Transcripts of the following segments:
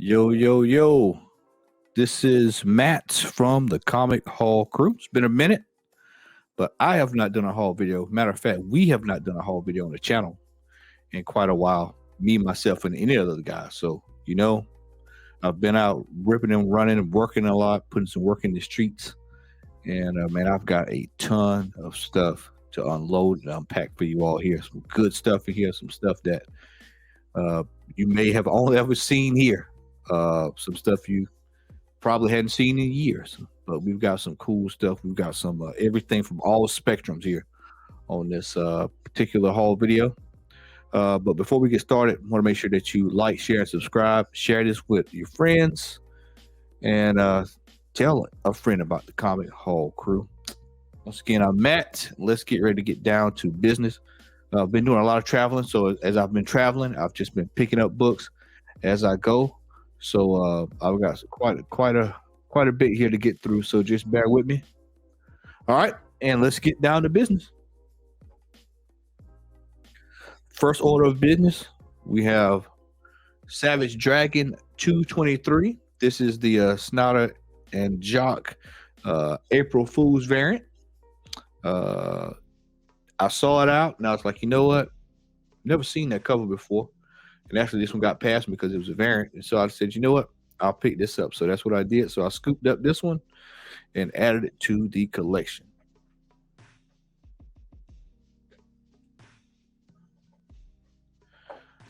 Yo, yo, yo. This is Matt from the Comic Hall crew. It's been a minute, but I have not done a haul video. Matter of fact, we have not done a haul video on the channel in quite a while. Me, myself, and any other guy. So, I've been out ripping and running and working a lot, putting some work in the streets. And man, I've got a ton of stuff to unload and unpack for you all here. Some good stuff in here, some stuff that you may have only ever seen here. Some stuff you probably hadn't seen in years, but we've got some cool stuff. We've got some everything from all spectrums here on this particular haul video. But before we get started, I want to make sure that you like, share, and subscribe. Share this with your friends and tell a friend about the Comic Hall crew. Once again, I'm Matt. Let's get ready to get down to business. I've been doing a lot of traveling, so as I've been traveling, I've just been picking up books as I go. So I've got quite a bit here to get through. So just bear with me. All right, and let's get down to business. First order of business, we have Savage Dragon 223. This is the Snouter and Jock April Fool's variant. I saw it out, and I was like, you know what? Never seen that cover before. And actually, this one got past me because it was a variant. And so I said, you know what? I'll pick this up. So that's what I did. So I scooped up this one and added it to the collection.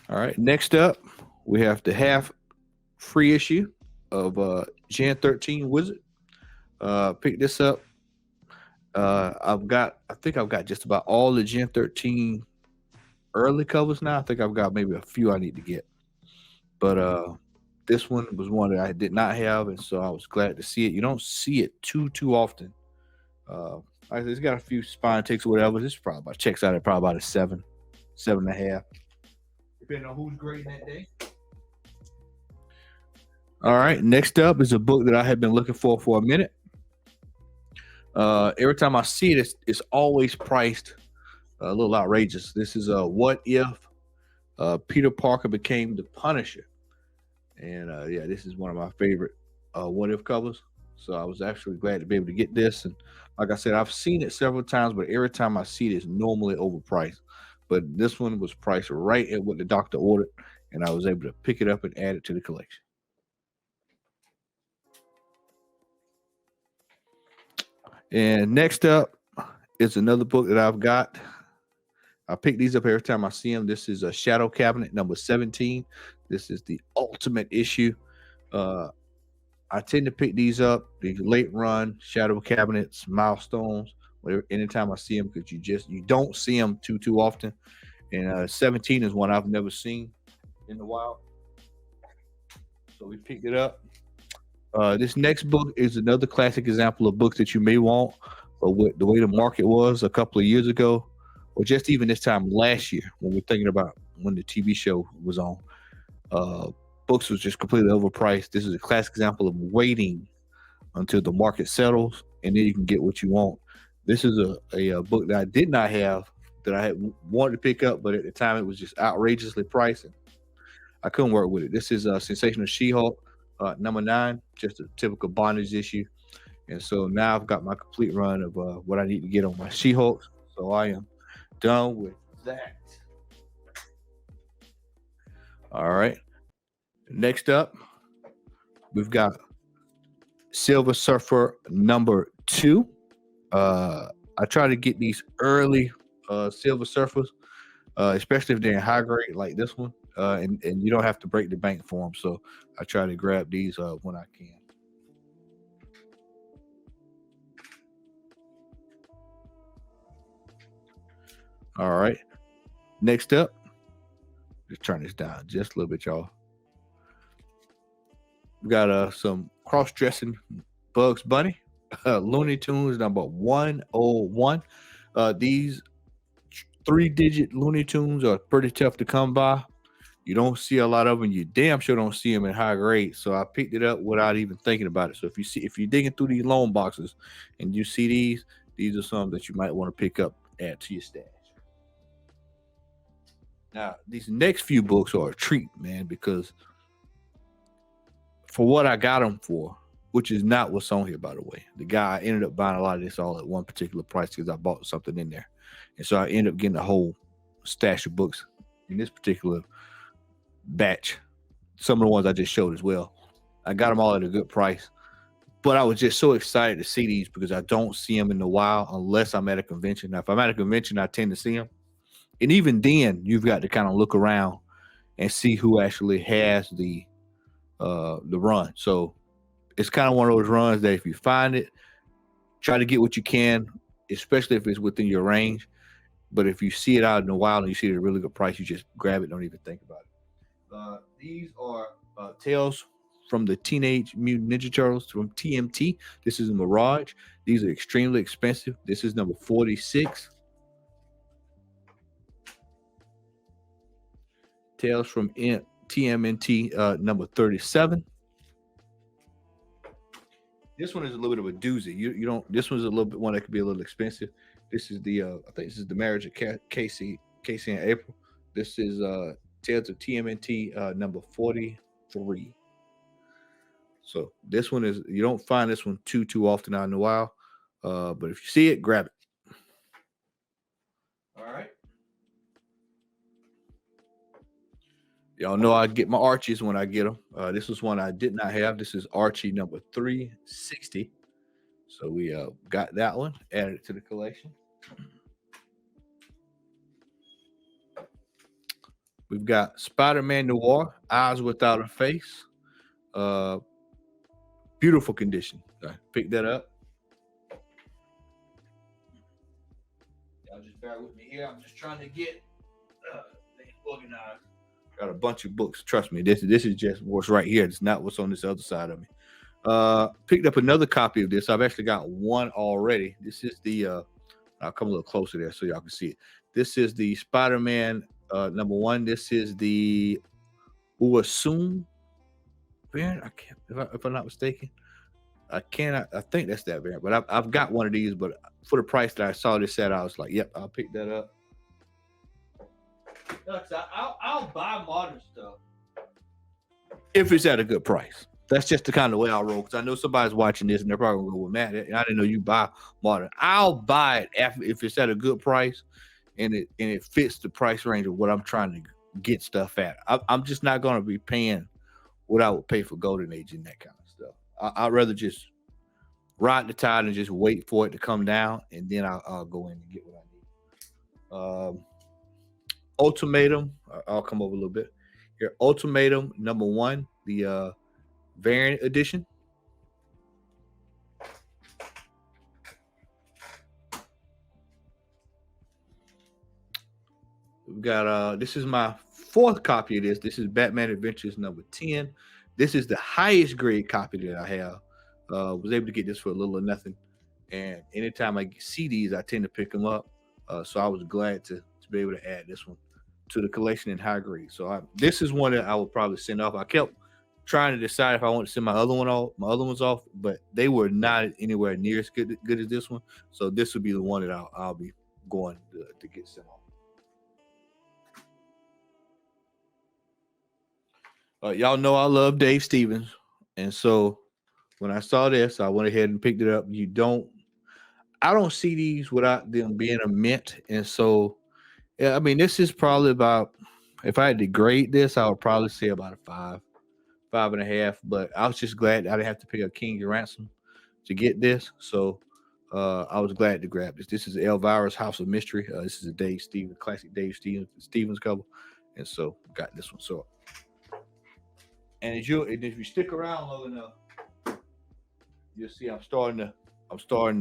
All right. Next up, we have the half free issue of Gen 13 Wizard. Pick this up. I think I've got just about all the Gen 13 early covers now. I think I've got maybe a few I need to get, but this one was one that I did not have, and so I was glad to see it. You don't see it too often. It's got a few spine ticks or whatever. This probably about checks out at probably about a 7.5, depending on who's grading that day. All right, next up is a book that I have been looking for a minute. Every time I see it, it's always priced a little outrageous. This is What If Peter Parker Became the Punisher. And yeah, this is one of my favorite What If covers. So I was actually glad to be able to get this. And like I said, I've seen it several times, but every time I see it, it's normally overpriced. But this one was priced right at what the doctor ordered, and I was able to pick it up and add it to the collection. And next up is another book that I've got. I pick these up every time I see them. This is a Shadow Cabinet number 17. This is the ultimate issue. I tend to pick these up, the late run Shadow Cabinets, milestones, whatever, anytime I see them, because you don't see them too often. And 17 is one I've never seen in the wild. So we picked it up. This next book is another classic example of books that you may want, but with the way the market was a couple of years ago, or just even this time last year, when we're thinking about when the TV show was on, books was just completely overpriced. This is a classic example of waiting until the market settles, and then you can get what you want. This is a book that I did not have, that I had wanted to pick up, but at the time it was just outrageously priced, and I couldn't work with it. This is Sensational She-Hulk number 9, just a typical bondage issue. And so now I've got my complete run of what I need to get on my She-Hulk. So I am done with that. All right. Next up, we've got Silver Surfer number 2. I try to get these early Silver Surfers, especially if they're in high grade like this one. And you don't have to break the bank for them. So I try to grab these when I can. All right. Next up, let's turn this down just a little bit, y'all. We got some cross-dressing Bugs Bunny, Looney Tunes number 101. These 3-digit Looney Tunes are pretty tough to come by. You don't see a lot of them. You damn sure don't see them in high grade. So I picked it up without even thinking about it. So if you're digging through these loan boxes and you see these are some that you might want to pick up, add to your stash. Now, these next few books are a treat, man, because for what I got them for, which is not what's on here, by the way. The guy ended up buying a lot of this all at one particular price because I bought something in there. And so I ended up getting a whole stash of books in this particular batch. Some of the ones I just showed as well. I got them all at a good price. But I was just so excited to see these because I don't see them in the wild unless I'm at a convention. Now, if I'm at a convention, I tend to see them. And even then, you've got to kind of look around and see who actually has the run. So it's kind of one of those runs that if you find it, try to get what you can, especially if it's within your range. But if you see it out in the wild and you see it at a really good price, you just grab it. Don't even think about it. These are Tales from the Teenage Mutant Ninja Turtles from TMT. This is a Mirage. These are extremely expensive. This is number 46. Tales from TMNT number 37. This one is a little bit of a doozy. You don't. This one's a little bit one that could be a little expensive. This is the I think this is the Marriage of Casey and April. This is Tales of TMNT number 43. So this one is, you don't find this one too often out in the wild. But if you see it, grab it. All right. Y'all know I get my Archies when I get them. This was one I did not have. This is Archie number 360. So we got that one, added it to the collection. We've got Spider-Man Noir, Eyes Without a Face. Beautiful condition. I picked that up. Y'all just bear with me here. I'm just trying to get things organized. Got a bunch of books. Trust me, this is just what's right here. It's not what's on this other side of me. Picked up another copy of this. I've actually got one already. This is the I'll come a little closer there so y'all can see it. This is the Spider-Man number 1. This is the Uasum variant. I can't, if I'm not mistaken. I think that's that variant, but I've got one of these. But for the price that I saw this at, I was like, "Yep, I'll pick that up." I'll buy modern stuff if it's at a good price. That's just the kind of way I roll. Because I know somebody's watching this and they're probably gonna go, "Well, Matt, I didn't know you buy modern." I'll buy it if it's at a good price and it fits the price range of what I'm trying to get stuff at. I'm just not gonna be paying what I would pay for Golden Age and that kind of stuff. I'd rather just ride the tide and just wait for it to come down, and then I'll go in and get what I need. Ultimatum. I'll come over a little bit here. Ultimatum number 1, the variant edition. We've got this is my 4th copy of this. This is Batman Adventures number 10. This is the highest grade copy that I have. Was able to get this for a little or nothing, and anytime I see these, I tend to pick them up. So I was glad to be able to add this one to the collection in high grade. So this is one that I would probably send off. I kept trying to decide if I want to send my other ones off, but they were not anywhere near as good as this one. So this would be the one that I'll be going to get sent off. Y'all know I love Dave Stevens, and so when I saw this, I went ahead and picked it up. I don't see these without them being a mint, and so yeah, I mean, this is probably about, if I had to grade this, I would probably say about a 5.5. But I was just glad I didn't have to pick up King and Ransom to get this, so I was glad to grab this. This is Elvira's House of Mystery. This is a classic Dave Stevens cover, and so got this one. So, and if you stick around long enough, you'll see I'm starting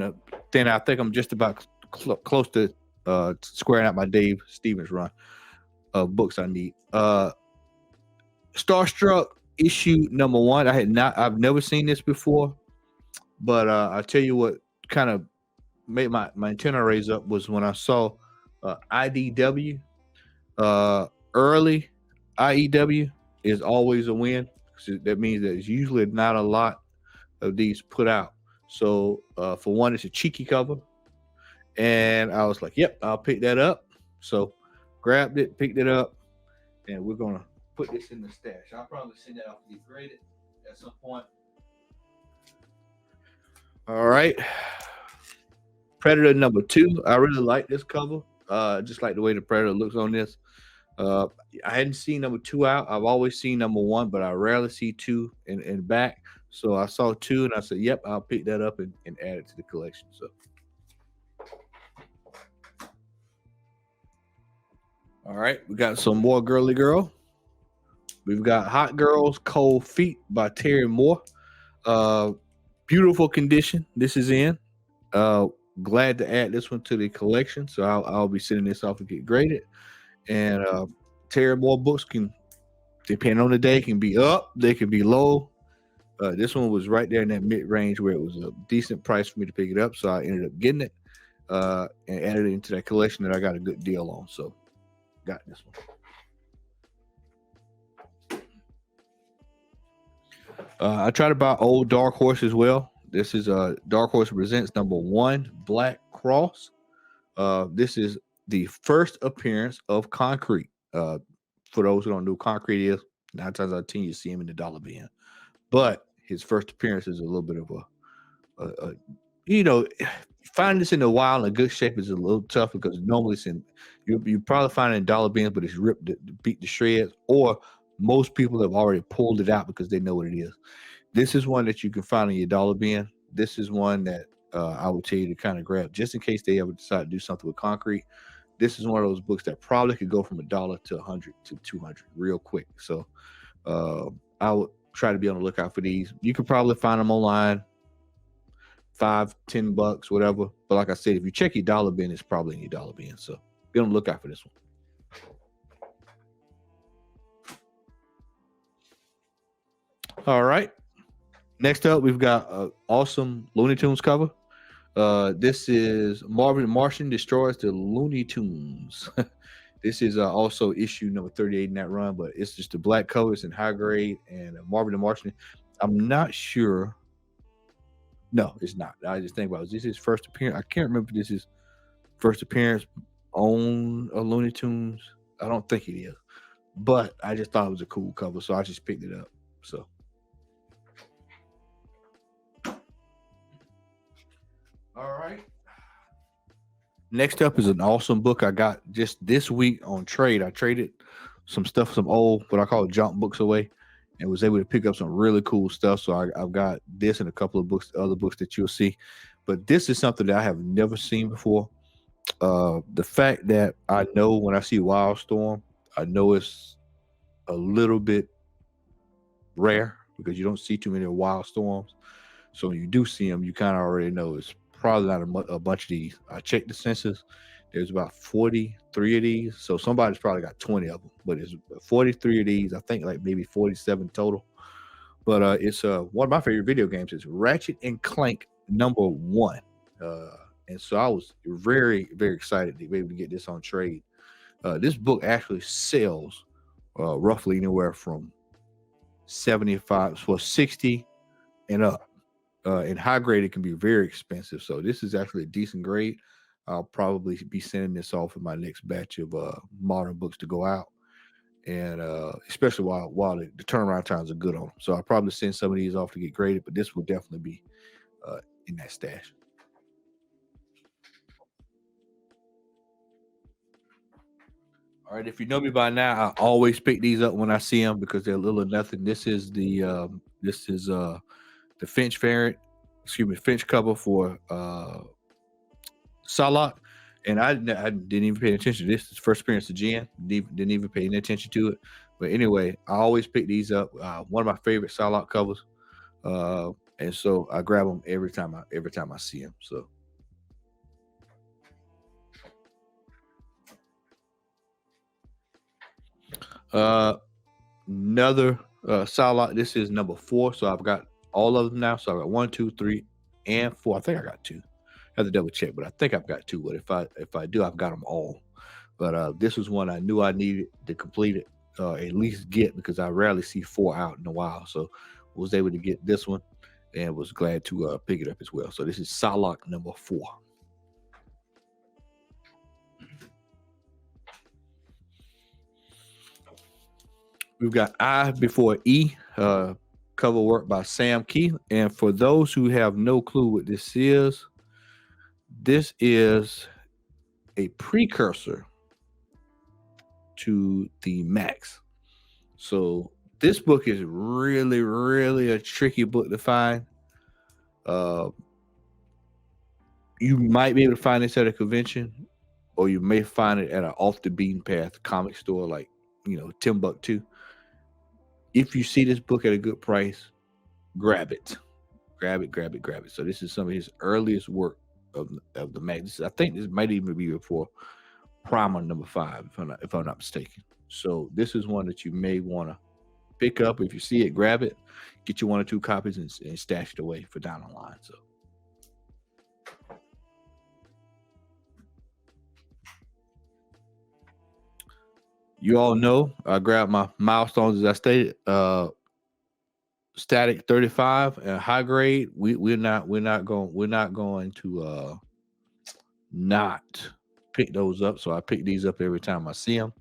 to thin out. I think I'm just about close to squaring out my Dave Stevens run of books I need. Starstruck issue number 1. I've never seen this before, but I'll tell you what kind of made my antenna raise up was when I saw IDW. Early IEW is always a win. That means that there's usually not a lot of these put out. So for one, it's a cheeky cover. And I was like, yep, I'll pick that up. So grabbed it, picked it up, and we're going to put this in the stash. I'll probably send that off to get graded at some point. All right. Predator number 2. I really like this cover. Just like the way the Predator looks on this. I hadn't seen number 2 out. I've always seen number 1, but I rarely see 2 in back. So I saw 2 and I said, yep, I'll pick that up and add it to the collection. So all right, we got some more Girly Girl. We've got Hot Girls Cold Feet by Terry Moore. Beautiful condition this is in. Glad to add this one to the collection. So I'll be sending this off to get graded. And Terry Moore books can, depending on the day, can be up, they can be low. This one was right there in that mid-range where it was a decent price for me to pick it up. So I ended up getting it and added it into that collection that I got a good deal on. So got this one. I try to buy old Dark Horse as well. This is Dark Horse Presents number 1, Black Cross. This is the first appearance of Concrete. For those who don't know who Concrete is, 9 times out of 10 you see him in the dollar bin. But his first appearance is a little bit of a finding this in the wild in good shape is a little tough because normally it's in you probably find it in dollar bins, but it's ripped to beat to shreds, or most people have already pulled it out because they know what it is. This is one that you can find in your dollar bin. This is one that I would tell you to kind of grab just in case they ever decide to do something with Concrete. This is one of those books that probably could go from $1 to 100 to 200 real quick. So I would try to be on the lookout for these. You can probably find them online, $5-10, whatever. But like I said, if you check your dollar bin, it's probably in your dollar bin. So be on the lookout for this one. All right. Next up, we've got an awesome Looney Tunes cover. This is Marvin the Martian Destroys the Looney Tunes. This is also issue number 38 in that run, but it's just the black cover. It's in high grade, and Marvin the Martian. I'm not sure. No, it's not. I just think about it. This is first appearance. I can't remember if this is first appearance on a Looney Tunes. I don't think it is, but I just thought it was a cool cover, so I just picked it up. So. All right. Next up is an awesome book I got just this week on trade. I traded some stuff, some old, what I call junk books away, and was able to pick up some really cool stuff. So I've got this and a couple of books, other books that you'll see. But this is something that I have never seen before. The fact that I know when I see Wildstorm, I know it's a little bit rare because you don't see too many Wildstorms. So when you do see them, you kind of already know it's probably not a bunch of these. I checked the census. There's about 43 of these. So somebody's probably got 20 of them. But it's 43 of these. I think like maybe 47 total. But it's one of my favorite video games is Ratchet and Clank number 1. And so I was very, very excited to be able to get this on trade. This book actually sells roughly anywhere from 75 for 60 and up. In high grade, it can be very expensive. So this is actually a decent grade. I'll probably be sending this off in my next batch of modern books to go out, and especially while the turnaround times are good on them. So I'll probably send some of these off to get graded, but this will definitely be in that stash. All right, if you know me by now, I always pick these up when I see them because they're little or nothing. This is the Finch Finch cover for Psylocke, and I didn't even pay attention to this. It's first appearance of Jen. Didn't even pay any attention to it. But anyway, I always pick these up. One of my favorite Psylocke covers, and so I grab them every time I see them. So. Another Psylocke. This is number 4, so I've got all of them now. So I got 1, 2, 3, and 4. I think I got 2. I have to double check, but I think I've got 2. But if I do, I've got them all. But this was one I knew I needed to complete it, at least get, because I rarely see 4 out in a while. So was able to get this one, and was glad to pick it up as well. So this is Psylocke number 4. We've got I Before E. Cover work by Sam Keith. And for those who have no clue what this is a precursor to the Max. So this book is really, really a tricky book to find. You might be able to find this at a convention, or you may find it at an off the beaten path comic store like, Timbuktu. If you see this book at a good price, grab it. Grab it. So this is some of his earliest work of the Max. I think this might even be before Primer number 5, if I'm not mistaken. So this is one that you may want to pick up. If you see it, grab it. Get you 1 or 2 copies and stash it away for down the line. So. You all know I grabbed my milestones as I stated. Static 35 and high grade. We're not going to not pick those up. So I pick these up every time I see them.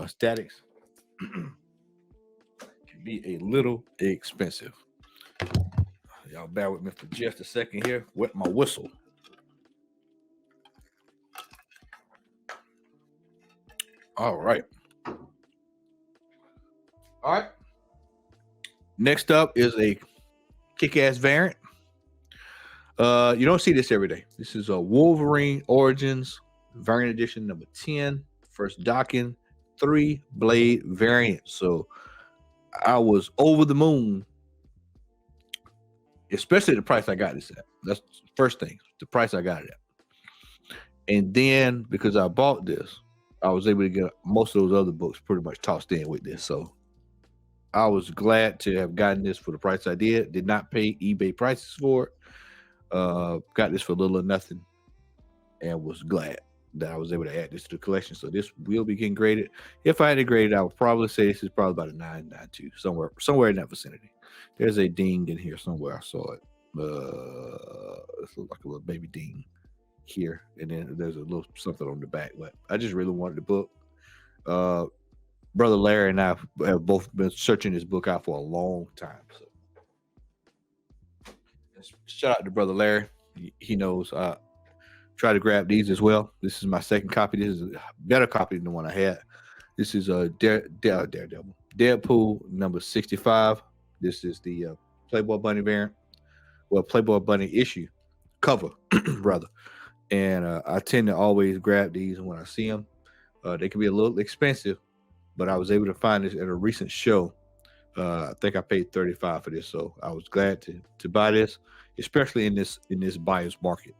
Statics can be a little expensive. Y'all bear with me for just a second here. Wet my whistle. All right. Next up is a kick-ass variant. You don't see this every day. This is a Wolverine Origins variant edition number 10, first docking, 3-blade variant. So I was over the moon, especially the price I got this at. That's the first thing, the price I got it at. And then because I bought this, I was able to get most of those other books pretty much tossed in with this. So I was glad to have gotten this for the price I did. Did not pay eBay prices for it. Got this for little or nothing, and was glad that I was able to add this to the collection. So this will be getting graded. If I had to grade it, I would probably say this is probably about a 9.92, somewhere in that vicinity. There's a ding in here somewhere. I saw it. It looks like a little baby ding here, and then there's a little something on the back. But I just really wanted the book. Brother Larry and I have both been searching this book out for a long time. So shout out to Brother Larry. He knows. Try to grab these as well. This is my second copy. This is a better copy than the one I had. This is a Daredevil. Deadpool number 65. This is the Playboy Bunny variant. Well, Playboy Bunny issue cover, rather. And I tend to always grab these when I see them. They can be a little expensive, but I was able to find this at a recent show. I think I paid $35 for this, so I was glad to buy this, especially in this buyer's market.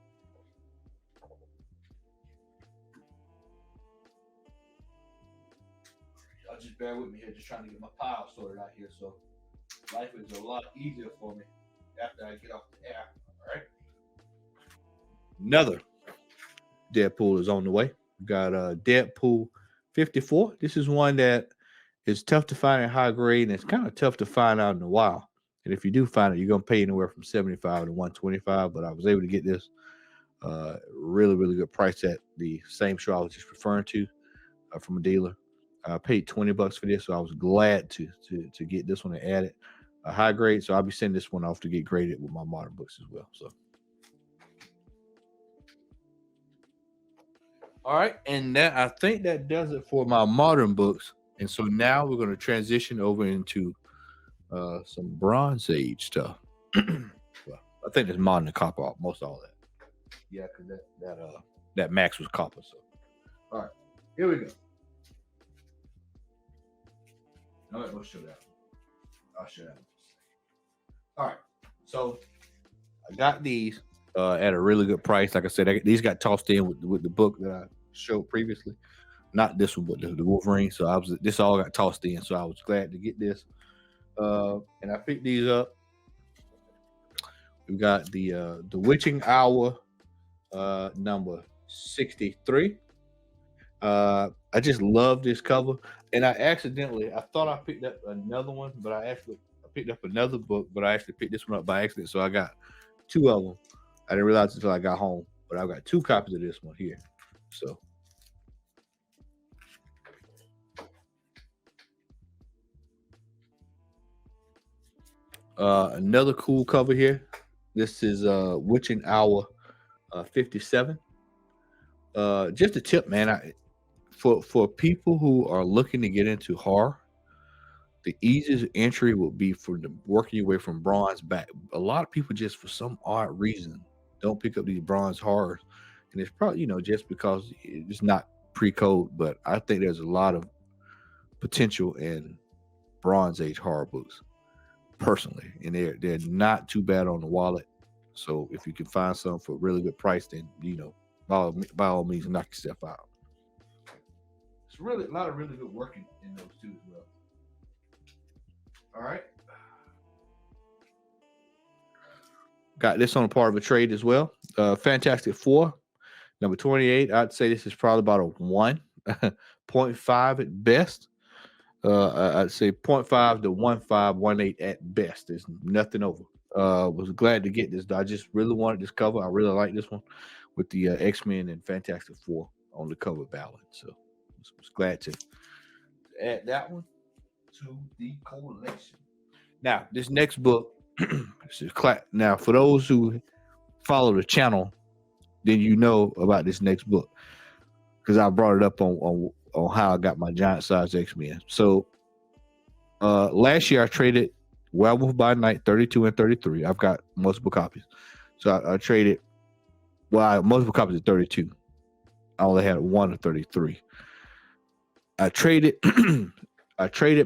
Y'all just bear with me here, just trying to get my pile sorted out here, so life is a lot easier for me after I get off the air. All right. Another Deadpool is on the way. We got Deadpool 54. This is one that is tough to find in high grade, and it's kind of tough to find out in a while. And if you do find it, you're gonna pay anywhere from $75 to $125. But I was able to get this really, really good price at the same show I was just referring to from a dealer. I paid $20 for this, so I was glad to get this one and add it. A high grade, so I'll be sending this one off to get graded with my modern books as well. So. All right, and that I think that does it for my modern books. And so now we're going to transition over into some Bronze Age stuff. Well, I think it's modern and copper, most all that. Yeah, because that Max was copper. So, all right, here we go. All right, we'll show that. I'll show that. All right, so I got these at a really good price. Like I said, these got tossed in with the book that I showed previously. Not this one, but the Wolverine. So this all got tossed in. So I was glad to get this. And I picked these up. We've got the Witching Hour number 63. I just love this cover. And I thought I picked up another one, but I picked up another book, but I actually picked this one up by accident. So I got 2 of them. I didn't realize until I got home, but I've got 2 copies of this one here. So. Another cool cover here. This is Witching Hour 57. Just a tip, man. For people who are looking to get into horror, the easiest entry would be for the working your way from bronze back. A lot of people just for some odd reason don't pick up these bronze horrors, and it's probably just because it's not pre-code. But I think there's a lot of potential in Bronze Age horror books, personally, and they're not too bad on the wallet. So if you can find some for a really good price, then by all means knock yourself out. It's really a lot of really good working in those two as well. All right. Got this on a part of a trade as well. Fantastic Four, number 28. I'd say this is probably about a 1.5 at best. I'd say 0.5 to 1.5, 1.8 at best. There's nothing over. Was glad to get this. I just really wanted this cover. I really like this one with the X-Men and Fantastic Four on the cover ballot. So was glad to add that one to the collection. Now, this next book, now for those who follow the channel, then you know about this next book because I brought it up on how I got my giant size X-Men. So last year I traded Werewolf by Night 32 and 33. I've got multiple copies. So I traded, multiple copies of 32. I only had one of 33. I traded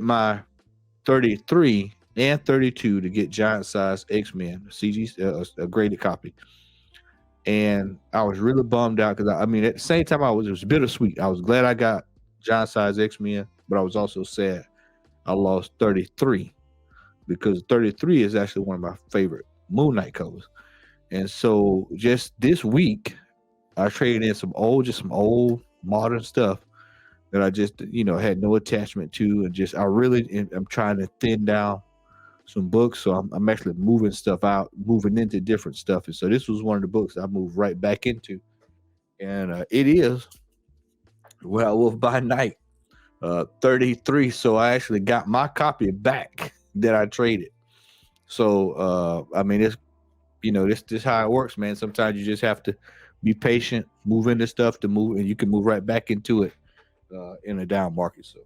my 33 and 32 to get giant size X-Men, CG, a graded copy. And I was really bummed out because at the same time it was bittersweet. I was glad I got giant size X-Men, but I was also sad I lost 33 because 33 is actually one of my favorite Moon Knight covers. And so just this week, I traded in some old modern stuff that I just had no attachment to, and I'm trying to thin down some books, so I'm actually moving stuff out, moving into different stuff. And so this was one of the books I moved right back into, and it is Werewolf by Night 33. So I actually got my copy back that I traded. So it's this how it works, man. Sometimes you just have to be patient, move into stuff to move, and you can move right back into it in a down market. So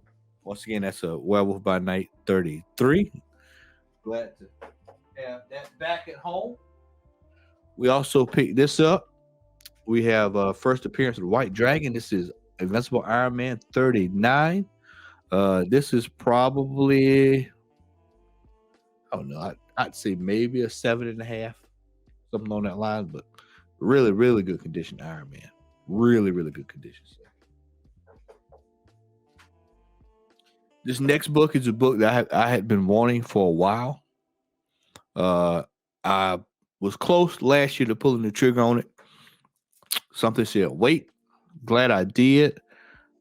once again, that's a Werewolf by Night 33. Glad to have that back at home. We also picked this up. We have first appearance of the White Dragon. This is Invincible Iron Man 39. This is probably, I don't know, I'd say maybe a 7.5, something on that line, but really, really good condition Iron Man. Really, really good condition. So. This next book is a book that I had been wanting for a while. I was close last year to pulling the trigger on it. Something said, wait. Glad I did.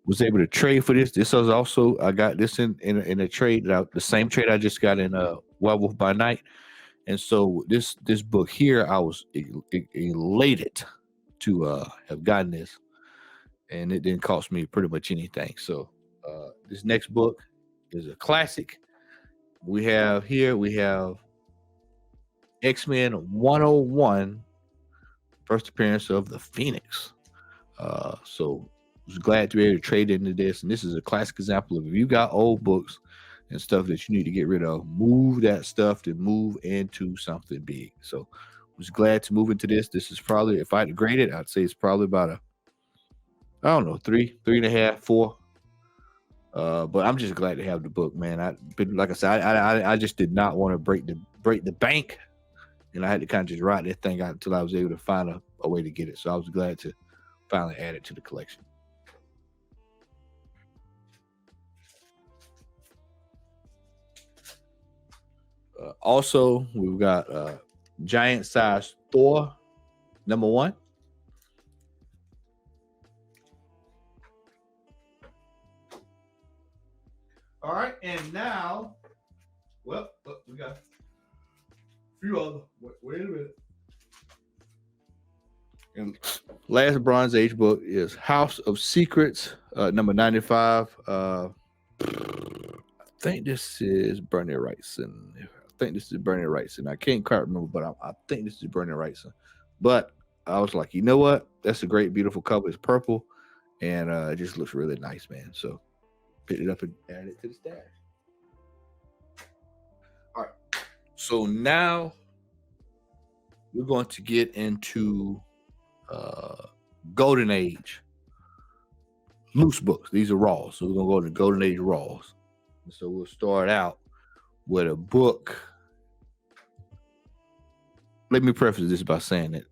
Was able to trade for this. This was also, I got this in a trade, the same trade I just got in Werewolf by Night. And so this book here, I was elated to have gotten this. And it didn't cost me pretty much anything. So this next book is a classic. We have X-Men 101, first appearance of the Phoenix. So I was glad to be able to trade into this. And this is a classic example of if you got old books and stuff that you need to get rid of, move that stuff to move into something big. So I was glad to move into this. This is probably, if I had to grade it, I'd say it's probably about 3.5, 4. But I'm just glad to have the book, man. Like I said, I just did not want to break the bank, and I had to kind of just ride that thing out until I was able to find a way to get it. So I was glad to finally add it to the collection. Also, we've got giant size Thor number 1. All right, and now, we got a few other. Wait a minute. And last Bronze Age book is House of Secrets, number 95. I think this is Bernie Wrightson. I think this is Bernie Wrightson. I can't quite remember, but I think this is Bernie Wrightson. But I was like, you know what? That's a great, beautiful cover. It's purple, and it just looks really nice, man. So picked it up and added it to the stash. All right. So now we're going to get into Golden Age loose books. These are raws. So we're going to go into Golden Age raws. And so we'll start out with a book. Let me preface this by saying that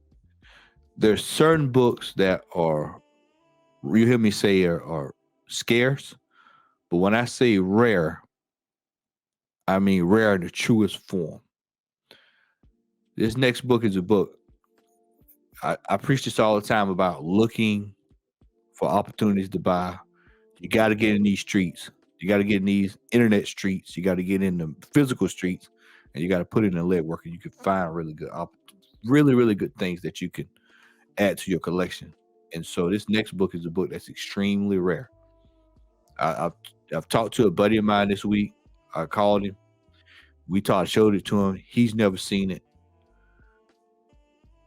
there's certain books that are, you hear me say, are scarce. But when I say rare, I mean rare in the truest form. This next book is a book. I preach this all the time about looking for opportunities to buy. You got to get in these streets. You got to get in these internet streets. You got to get in the physical streets, and you got to put in the legwork, and you can find really good, really good things that you can add to your collection. And so this next book is a book that's extremely rare. I've talked to a buddy of mine this week. I called him. Showed it to him. He's never seen it.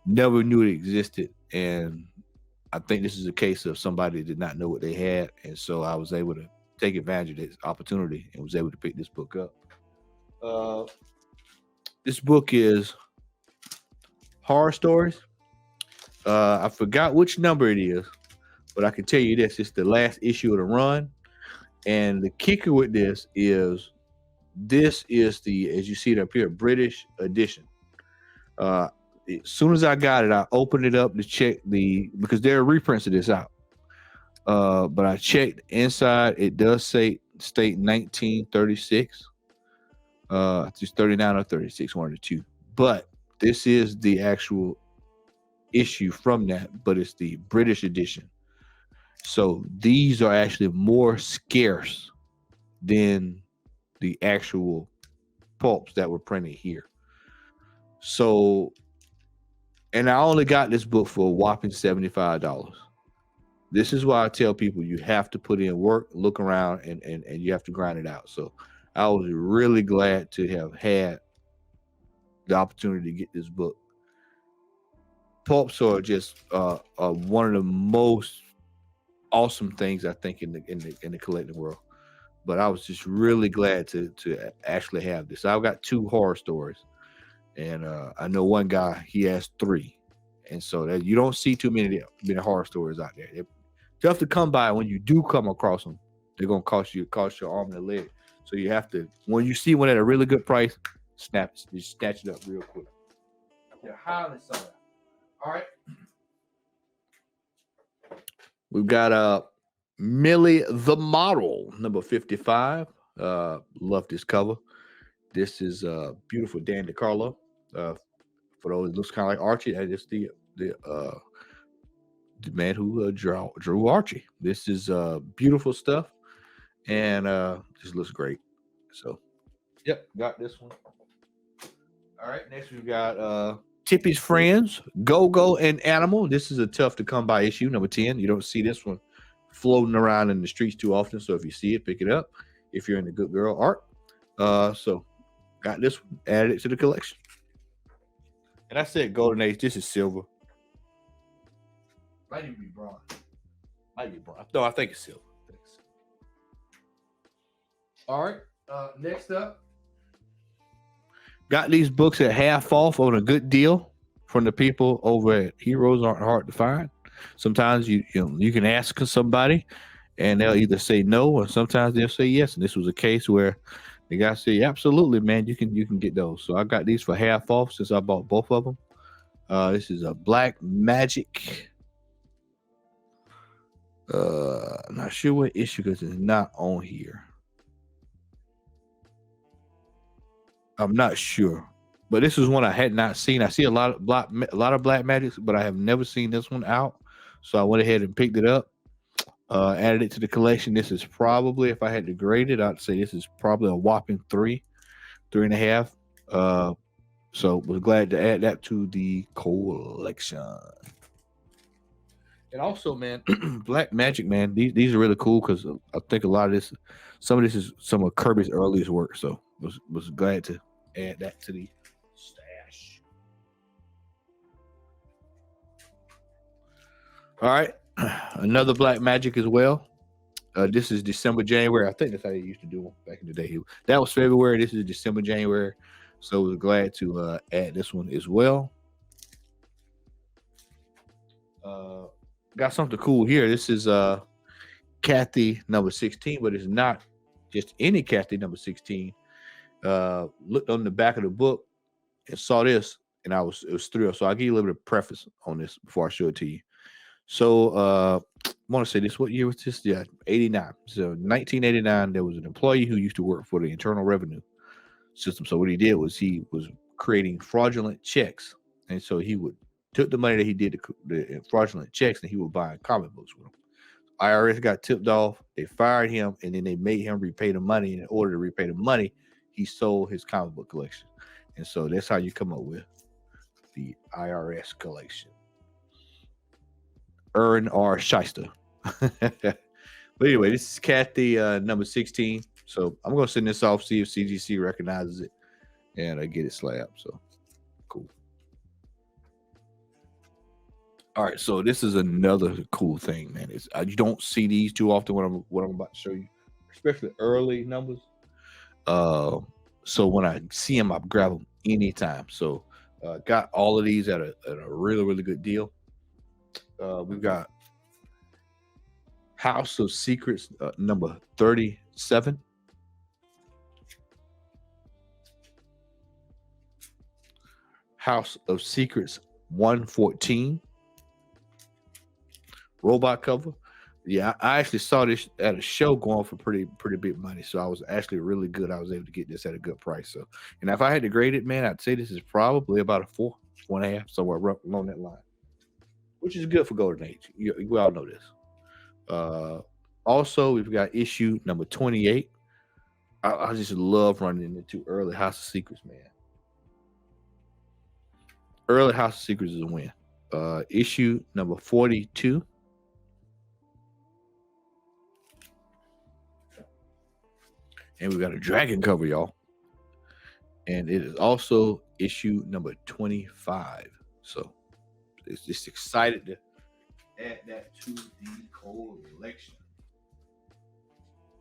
Never knew it existed. And I think this is a case of somebody that did not know what they had. And so I was able to take advantage of this opportunity and was able to pick this book up. This book is Horror Stories. I forgot which number it is, but I can tell you this. It's the last issue of the run. And the kicker with this is the, as you see it up here, British edition. As soon as I got it, I opened it up to check because there are reprints of this out. But I checked inside. It does state 1936. It's 39 or 36, one of the two. But this is the actual issue from that, but it's the British edition. So these are actually more scarce than the actual pulps that were printed here. So, and I only got this book for a whopping $75. This is why I tell people you have to put in work, look around, and you have to grind it out. So I was really glad to have had the opportunity to get this book. Pulps are just one of the most awesome things I think in the collecting world. But I was just really glad to actually have this. I've got 2 horror stories, and I know one guy, he has 3, and so that you don't see too many horror stories out there. They're tough to come by. When you do come across them, they're gonna cost your arm and a leg. So you have to, when you see one at a really good price, snatch it up real quick. They're highly sought out. All right. We've got Millie the Model, number 55. Love this cover. This is beautiful Dan DeCarlo. For those, it looks kind of like Archie. And it's the man who drew Archie. This is beautiful stuff, and just looks great. So, yep, got this one. All right, next we've got Tippy's Friends, Go-Go and Animal. This is a tough to come by issue, number 10. You don't see this one floating around in the streets too often, so if you see it, pick it up if you're into good girl art. So got this one, added it to the collection. And I said Golden Age. This is silver. Might even be bronze. No, I think it's silver. All right, next up, got these books at half off on a good deal from the people over at Heroes Aren't Hard to Find. Sometimes you can ask somebody and they'll either say no, or sometimes they'll say yes. And this was a case where the guy said, absolutely, man, you can get those. So I got these for half off since I bought both of them. This is a Black Magic. Not sure what issue because it's not on here. I'm not sure, but this is one I had not seen. I see a lot of Black Magics, but I have never seen this one out. So I went ahead and picked it up, added it to the collection. This is probably, if I had to grade it, I'd say this is probably a whopping 3.5. So was glad to add that to the collection. And also, man, Black Magic, man, these are really cool because I think a lot of this, some of this is some of Kirby's earliest work. So was glad to add that to the stash. All right, another Black Magic as well. This is December, January. I think that's how they used to do them back in the day. That was February. This is December, January. So we're glad to add this one as well. Got something cool here. This is Kathy number 16, but it's not just any Kathy number 16. Looked on the back of the book and saw this, and it was thrilled. So I'll give you a little bit of preface on this before I show it to you. So I want to say this. What year was this? Yeah, 89. So 1989, there was an employee who used to work for the Internal Revenue System. So what he did was he was creating fraudulent checks, and so he would took the money that he did the fraudulent checks, and he would buy comic books with them. IRS got tipped off. They fired him, and then they made him repay the money. And in order to repay the money, he sold his comic book collection. And so that's how you come up with the IRS collection. Ern R. Shyster. But anyway, this is Kathy number 16. So I'm going to send this off, see if CGC recognizes it, and I get it slabbed. So cool. All right, so this is another cool thing, man. It's you don't see these too often. What I'm about to show you, especially early numbers. So when I see them, I grab them anytime. So got all of these at a really, really good deal. We've got House of Secrets number 37. House of Secrets 114. Robot cover. Yeah, I actually saw this at a show going for pretty big money. So I was actually really good. I was able to get this at a good price. So, and if I had to grade it, man, I'd say this is probably about a 4.5, somewhere along that line, which is good for Golden Age. We all know this. Also, we've got issue number 28. I just love running into early House of Secrets, man. Early House of Secrets is a win. Issue number 42. And we've got a dragon cover, y'all. And it is also issue number 25. So it's just excited to add that to the collection.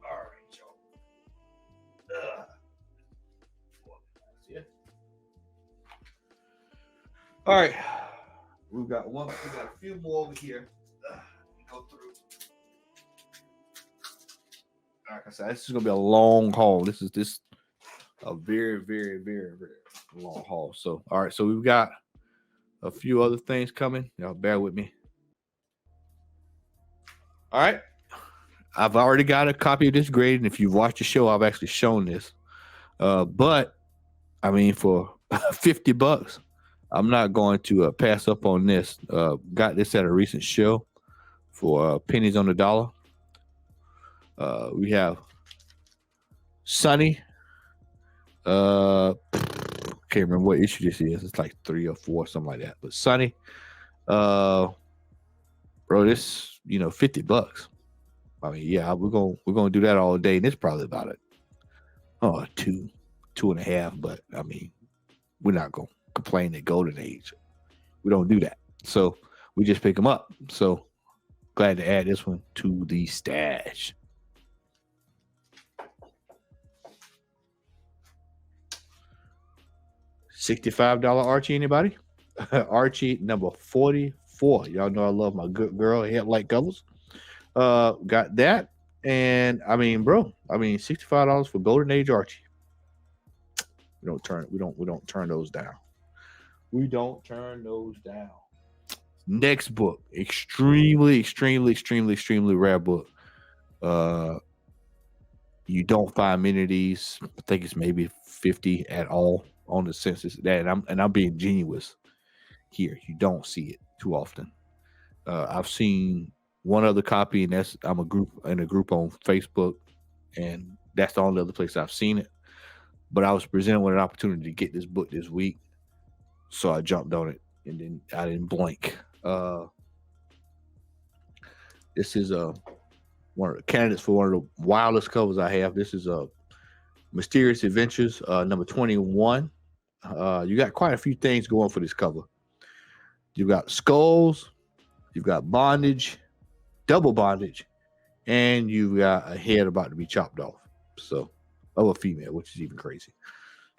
All right, y'all. Yeah. All right. We got a few more over here. Go through. Like I said, this is gonna be a long haul. This is a very, very, very, very long haul. So, all right, so we've got a few other things coming. Y'all bear with me. All right, I've already got a copy of this graded, and if you've watched the show, I've actually shown this. But I mean, for $50, I'm not going to pass up on this. Got this at a recent show for pennies on the dollar. We have Sunny. Can't remember what issue this is. It's like 3 or 4, something like that. But Sunny, bro, this $50. I mean, yeah, we're gonna do that all day, and it's probably about a 2.5. But I mean, we're not gonna complain at Golden Age. We don't do that. So we just pick them up. So glad to add this one to the stash. $65 Archie, anybody? Archie number 44. Y'all know I love my good girl headlight covers. Got that. And I mean, bro, $65 for Golden Age Archie. We don't turn those down. We don't turn those down. Next book, extremely, extremely, extremely, extremely rare book. You don't find many of these. I think it's maybe 50 at all on the census. That I'm being genuine here. You don't see it too often. I've seen one other copy, and I'm in a group on Facebook, and that's the only other place I've seen it. But I was presented with an opportunity to get this book this week, so I jumped on it, and then I didn't blink. This is one of the candidates for one of the wildest covers I have. This is Mysterious Adventures, number 21. You got quite a few things going for this cover. You've got skulls, you've got bondage, double bondage, and you've got a head about to be chopped off. So, of a female, which is even crazy.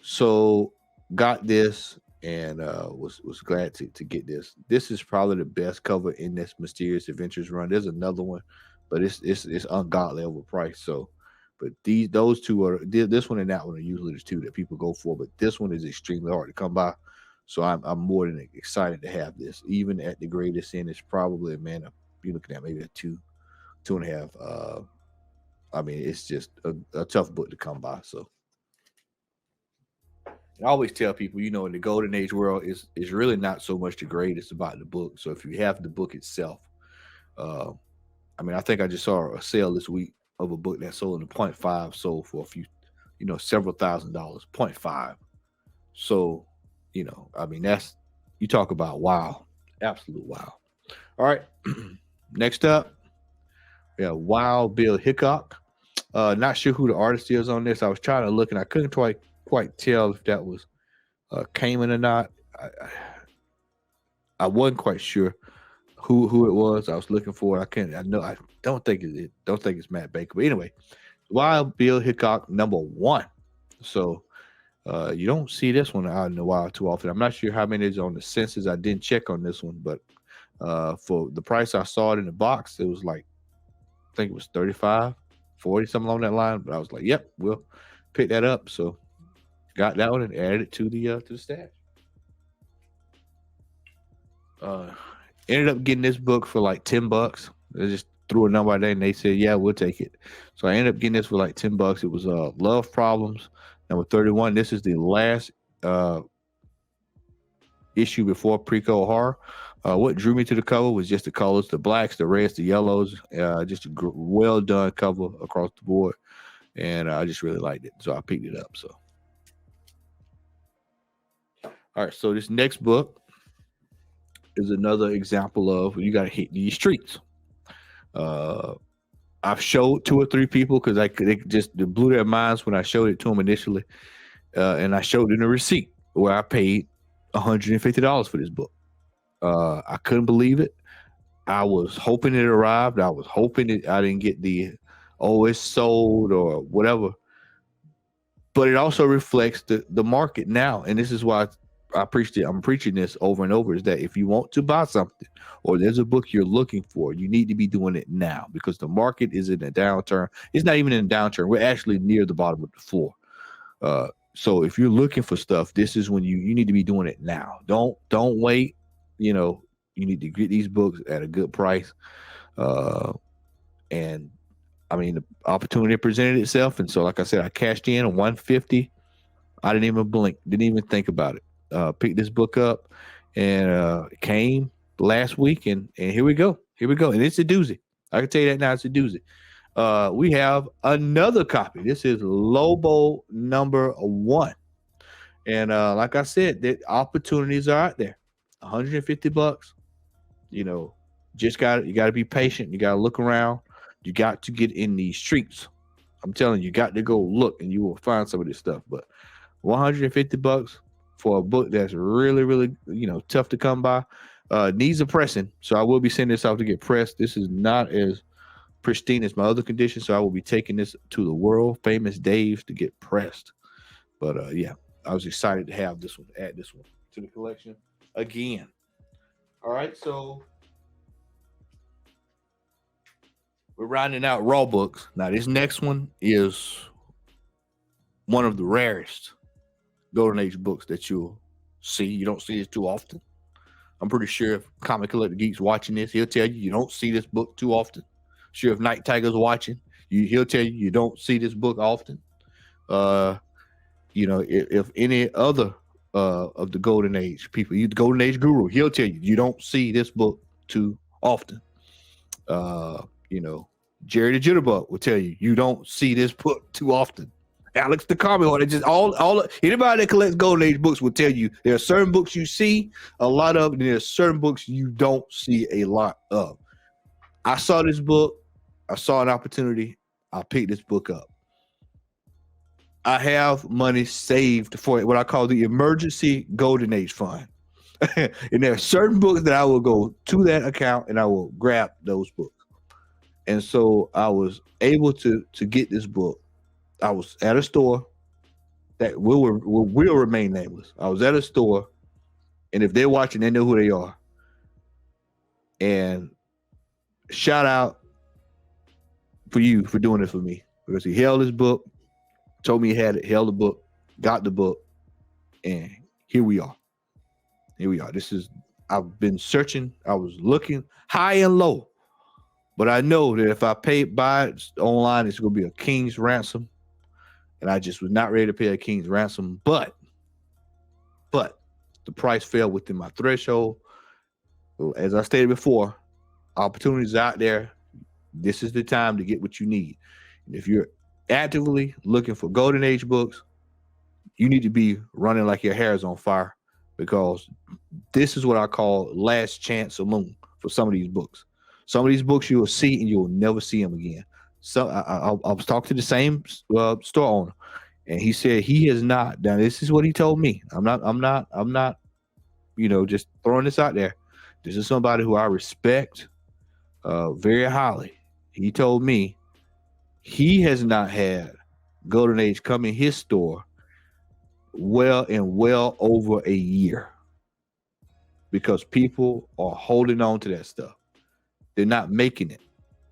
So, got this and was glad to get this. This is probably the best cover in this Mysterious Adventures run. There's another one, but it's ungodly overpriced. So, but those two are this one and that one are usually the two that people go for. But this one is extremely hard to come by. So I'm more than excited to have this. Even at the greatest end, it's probably you're looking at maybe a 2.5. I mean, it's just a tough book to come by. So I always tell people, in the golden age world, is really not so much the grade; it's about the book. So if you have the book itself, I mean, I think I just saw a sale this week of a book that sold in the 0.5, sold for a few, several $1,000s. 0.5. So, I mean, that's you talk about wow, absolute wow. All right, next up, we have Wild Bill Hickok. Not sure who the artist is on this. I was trying to look and I couldn't quite tell if that was Cayman or not. I wasn't quite sure who it was. I was looking for it. I don't think it's Matt Baker. But anyway, Wild Bill Hickok, number 1. So you don't see this one out in the wild too often. I'm not sure how many is on the census. I didn't check on this one, but for the price I saw it in the box, it was like, I think it was 35, 40, something along that line. But I was like, yep, we'll pick that up. So got that one and added it to the stash. Ended up getting this book for like $10. They just threw a number out there and they said, yeah, we'll take it. So I ended up getting this for like $10. It was Love Problems, number 31. This is the last issue before Preco Horror. What drew me to the cover was just the colors, the blacks, the reds, the yellows, just a well done cover across the board. And I just really liked it. So I picked it up. So, all right. So this next book is another example of you got to hit these streets. I've showed 2 or 3 people because they just blew their minds when I showed it to them initially. And I showed them a receipt where I paid $150 for this book. I couldn't believe it. I was hoping it arrived. I was hoping I didn't get it's sold or whatever. But it also reflects the market now. And this is why I'm preaching this over and over, is that if you want to buy something or there's a book you're looking for, you need to be doing it now because the market is in a downturn. It's not even in a downturn. We're actually near the bottom of the floor. So if you're looking for stuff, this is when you need to be doing it now. Don't wait. You need to get these books at a good price. And I mean, the opportunity presented itself. And so, like I said, I cashed in on $150. I didn't even blink, didn't even think about it. Picked this book up and it came last week and here we go. And it's a doozy. I can tell you that now, it's a doozy. We have another copy. This is Lobo number 1. And like I said, the opportunities are out there. $150. You got to be patient. You got to look around. You got to get in these streets. I'm telling you, you got to go look and you will find some of this stuff. But $150 for a book that's really, really, tough to come by. Needs a pressing. So I will be sending this out to get pressed. This is not as pristine as my other condition. So I will be taking this to the world famous Dave's to get pressed. But yeah, I was excited to have this one, add this one to the collection again. All right. So we're rounding out Raw books. Now, this next one is one of the rarest Golden Age books that you'll see. You don't see it too often. I'm pretty sure if Comic Collector Geek's watching this, he'll tell you don't see this book too often. Sure, if Night Tiger's watching, he'll tell you don't see this book often. If any other of the Golden Age people, the Golden Age guru, he'll tell you don't see this book too often. Jerry the Jitterbug will tell you don't see this book too often. Alex the Comic Horror, just all anybody that collects Golden Age books will tell you there are certain books you see a lot of, and there are certain books you don't see a lot of. I saw this book, I saw an opportunity, I picked this book up. I have money saved for what I call the emergency golden age fund. And there are certain books that I will go to that account and I will grab those books. And so I was able to get this book. I was at a store that will remain nameless. I was at a store, and if they're watching, they know who they are. And shout out for you for doing it for me, because he held his book, told me he had it, held the book, got the book, and here we are. Here we are. I've been searching. I was looking high and low, but I know that if I buy it online, it's going to be a king's ransom. And I just was not ready to pay a king's ransom, but the price fell within my threshold. As I stated before, opportunities out there. This is the time to get what you need. And if you're actively looking for golden age books, you need to be running like your hair is on fire, because this is what I call last chance saloon for some of these books. Some of these books you will see and you will never see them again. So I was talking to the same store owner, and he said he has not. Now this is what he told me. I'm not, just throwing this out there. This is somebody who I respect very highly. He told me he has not had golden age come in his store well over a year, because people are holding on to that stuff. They're not making it.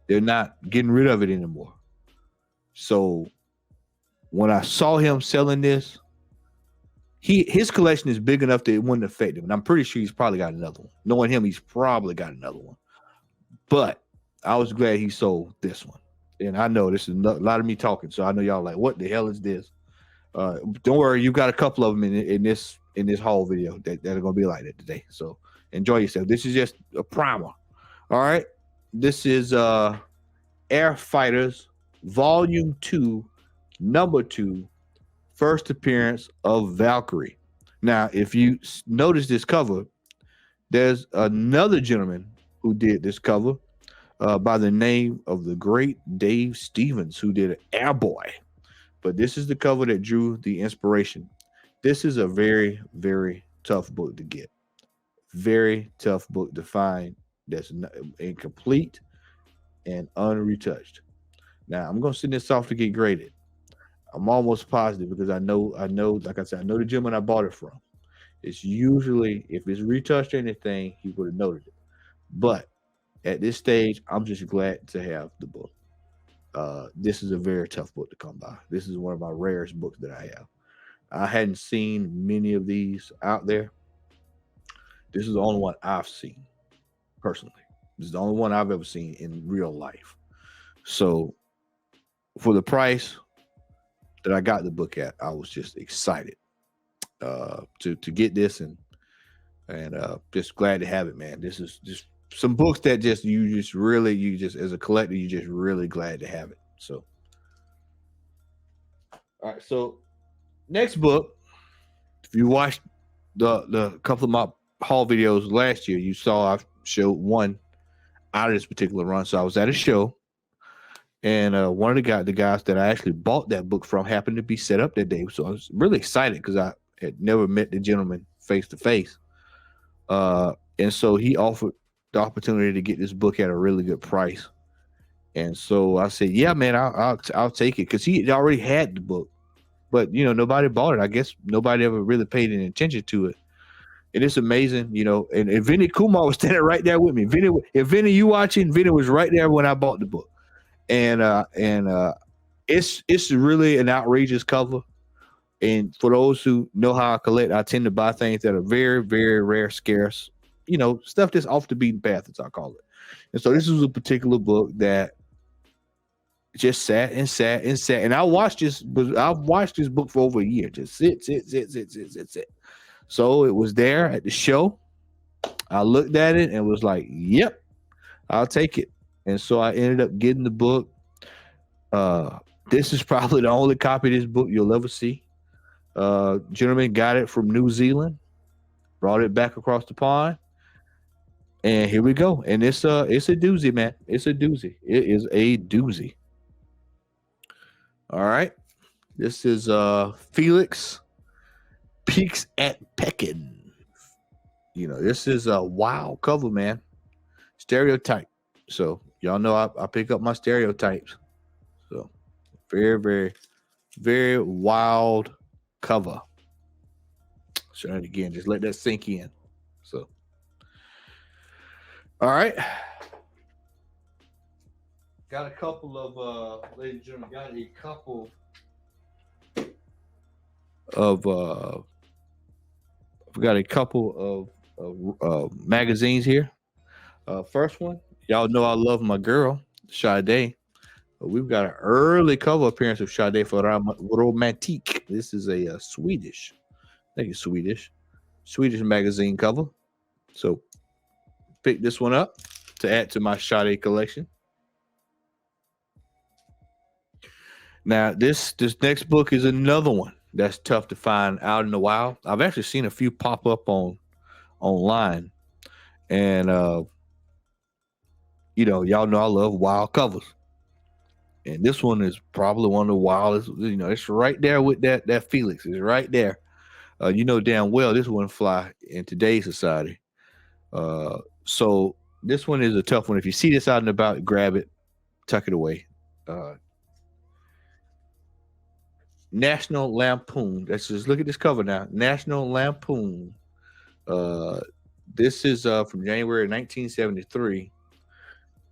They're not getting rid of it anymore. So when I saw him selling this, his collection is big enough that it wouldn't affect him. And I'm pretty sure he's probably got another one. Knowing him, he's probably got another one. But I was glad he sold this one. And I know this is a lot of me talking, so I know y'all like, what the hell is this? Don't worry, you got a couple of them in this haul video that are gonna be like that today. So enjoy yourself. This is just a primer. All right. This is Air Fighters Volume 2, Number 2, First Appearance of Valkyrie. Now, if you notice this cover, there's another gentleman who did this cover by the name of the great Dave Stevens, who did Airboy. But this is the cover that drew the inspiration. This is a very, very tough book to get. Very tough book to find that's incomplete and unretouched. Now, I'm going to send this off to get graded. I'm almost positive, because I know, like I said, I know the gentleman I bought it from. It's usually, if it's retouched or anything, he would have noted it. But at this stage, I'm just glad to have the book. This is a very tough book to come by. This is one of my rarest books that I have. I hadn't seen many of these out there. This is the only one I've seen personally. This is the only one I've ever seen in real life. So for the price that I got the book at, I was just excited to get this, and just glad to have it, man. This is just some books that you just as a collector, you just really glad to have it. So all right, so next book, if you watched the couple of my haul videos last year, you saw I showed one out of this particular run. So I was at a show, and one of the guys that I actually bought that book from happened to be set up that day. So I was really excited, because I had never met the gentleman face to face. And so he offered the opportunity to get this book at a really good price. And so I said, yeah, man, I'll take it, because he already had the book, but nobody bought it. I guess nobody ever really paid any attention to it. And it's amazing, and Vinny Kumar was standing right there with me. If Vinny, you watching, Vinny was right there when I bought the book. And it's really an outrageous cover. And for those who know how I collect, I tend to buy things that are very, very rare, scarce, stuff that's off the beaten path, as I call it. And so this was a particular book that just sat and sat and sat. And I've watched this book for over a year. Just sit. So it was there at the show. I looked at it and was like, yep, I'll take it. And so I ended up getting the book. This is probably the only copy of this book you'll ever see. Gentleman got it from New Zealand, brought it back across the pond, and here we go. And it's a doozy, man. It's a doozy. It is a doozy. All right. This is Felix Peaks at Pekin. You know, this is a wild cover, man. Stereotype. So y'all know I pick up my stereotypes. So very, very, very wild cover. Show it again. Just let that sink in. So, all right. Got a couple of, ladies and gentlemen, got a couple of, I've got a couple of magazines here. First one, y'all know I love my girl, Sade. We've got an early cover appearance of Sade for Romantique. This is a Swedish, I think it's Swedish magazine cover. So pick this one up to add to my Sade collection. Now, this next book is another one that's tough to find out in the wild. I've actually seen a few pop up online, and you know, y'all know I love wild covers, and this one is probably one of the wildest. You know, it's right there with that Felix. It's right there. You know damn well this wouldn't fly in today's society. So this one is a tough one. If you see this out and about, grab it, tuck it away. National Lampoon. Let's just look at this cover now. National Lampoon. This is from January 1973,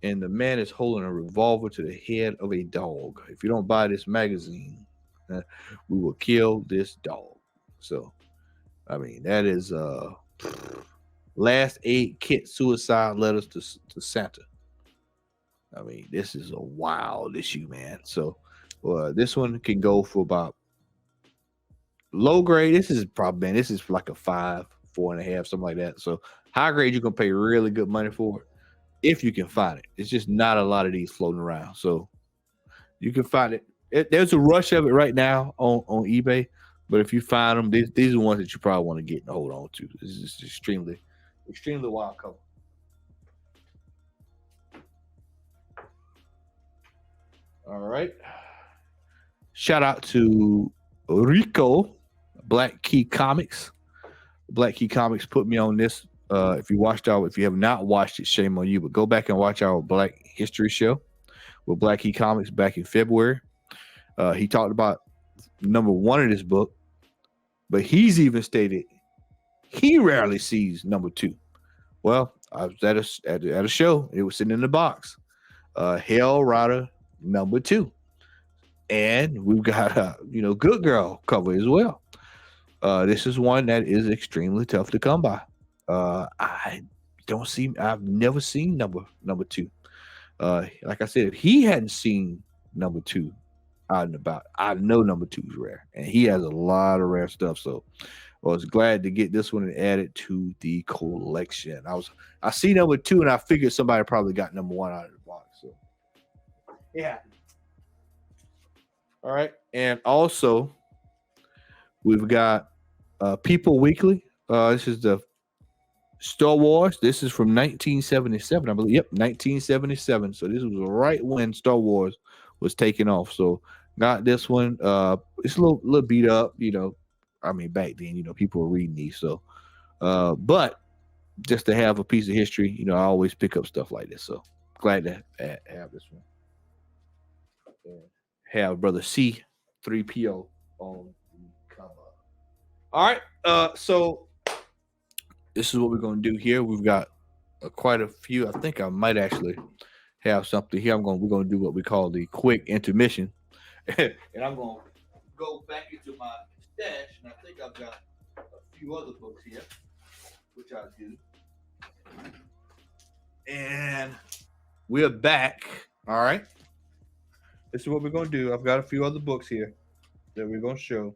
and the man is holding a revolver to the head of a dog. If you don't buy this magazine, we will kill this dog. So, I mean, that is last aid kit suicide letters to Santa. I mean, this is a wild issue, man. So, this one can go for about low grade. This is like a 5, 4.5, something like that. So high grade, you can pay really good money for it if you can find it. It's just not a lot of these floating around. So you can find it. There's a rush of it right now on eBay, but if you find them, these are the ones that you probably want to get and hold on to. This is extremely, extremely wild cover. All right. Shout out to Rico, Black Key Comics. Black Key Comics put me on this. If you have not watched it, shame on you. But go back and watch our Black History show with Black Key Comics back in February. He talked about number 1 of this book, but he's even stated he rarely sees number 2. Well, I was at a show. It was sitting in the box. Hell Rider number 2. And we've got a Good Girl cover as well. This is one that is extremely tough to come by. I've never seen number 2. Like I said, if he hadn't seen number 2 out and about, I know number 2 is rare, and he has a lot of rare stuff. So I was glad to get this one and add it to the collection. I see number 2, and I figured somebody probably got number 1 out of the box. So yeah. All right. And also, we've got People Weekly. This is the Star Wars. This is from 1977, I believe. Yep, 1977. So this was right when Star Wars was taking off. So got this one. It's a little beat up, I mean, back then, people were reading these. So, but just to have a piece of history, I always pick up stuff like this. So glad to have this one. Have Brother C3PO on the cover. All right. So this is what we're going to do here. We've got quite a few. I think I might actually have something here. We're going to do what we call the quick intermission. And I'm going to go back into my stash. And I think I've got a few other books here, which I do. And we're back. All right. This is what we're going to do. I've got a few other books here that we're going to show.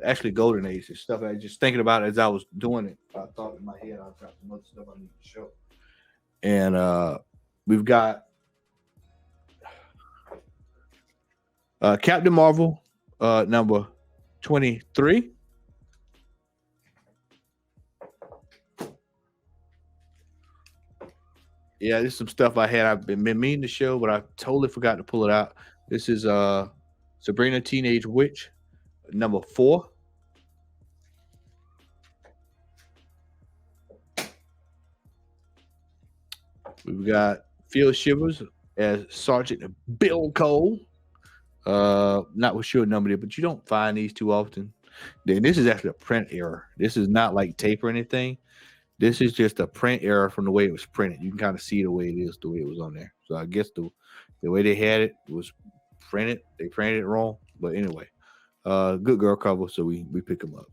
Actually, Golden Age and stuff. I was just thinking about it as I was doing it. I thought in my head I've got some other stuff I need to show. And we've got Captain Marvel number 23. Yeah, this is some stuff I've been meaning to show, but I totally forgot to pull it out. This is Sabrina Teenage Witch, number 4. We've got Phil Shivers as Sergeant Bill Cole. Not with sure number there, but you don't find these too often. Then this is actually a print error. This is not like tape or anything. This is just a print error from the way it was printed. You can kind of see the way it is, the way it was on there. So I guess the way they had it was printed. They printed it wrong. But anyway, good girl cover. So we pick them up.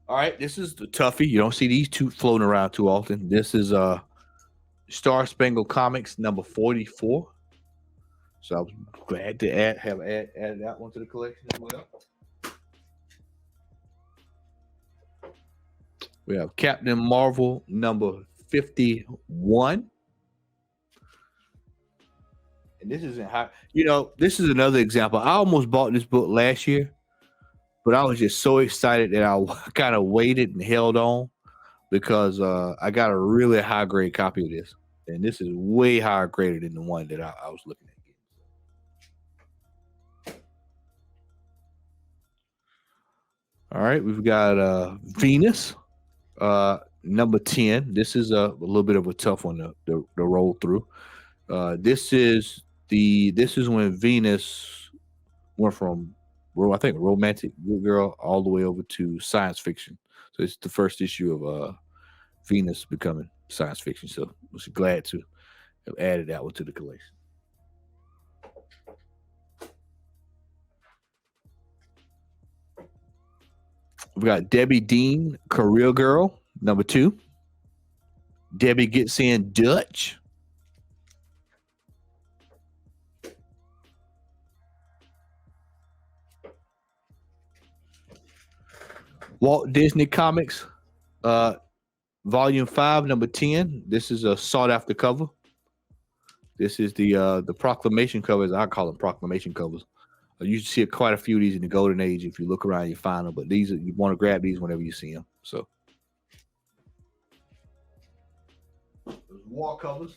All right, this is the toughie. You don't see these two floating around too often. This is Star Spangled Comics number 44. So I was glad to add that one to the collection as well. We have Captain Marvel number 51. And this isn't how, this is another example. I almost bought this book last year, but I was just so excited that I kind of waited and held on because I got a really high grade copy of this. And this is way higher graded than the one that I was looking at. All right, we've got Venus, number 10. This is a little bit of a tough one to roll through. This is when Venus went from, I think, romantic good girl all the way over to science fiction. So it's the first issue of Venus becoming science fiction. So I was glad to have added that one to the collection. We got Debbie Dean, Career Girl, number 2. Debbie Gets In Dutch. Walt Disney Comics, Volume 5, number 10. This is a sought after cover. This is the proclamation covers. I call them proclamation covers. You see quite a few of these in the golden age. If you look around, you find them. But these, you want to grab these whenever you see them. So those wall covers.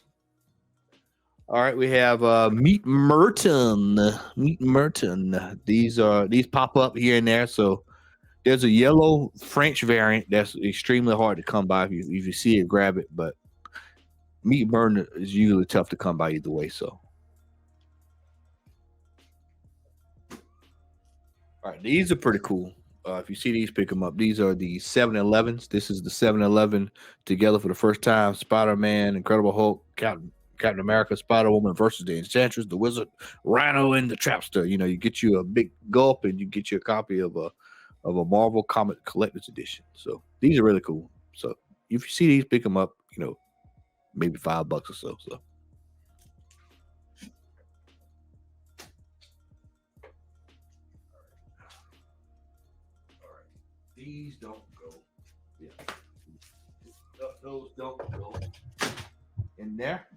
All right, we have Meet Merton. Meet Merton. These pop up here and there. So there's a yellow French variant that's extremely hard to come by. If you see it, grab it. But Meet Merton is usually tough to come by either way. So. All right, these are pretty cool. If you see these, pick them up. These are the 7-Elevens. This is the 7-Eleven together for the first time. Spider-Man, Incredible Hulk, Captain America, Spider-Woman versus the Enchantress, the Wizard, Rhino, and the Trapster. You get you a big gulp, and you get you a copy of a Marvel Comic Collector's Edition. So these are really cool. So if you see these, pick them up. Maybe $5 or so. So. These don't go. Yeah. Those don't go in there.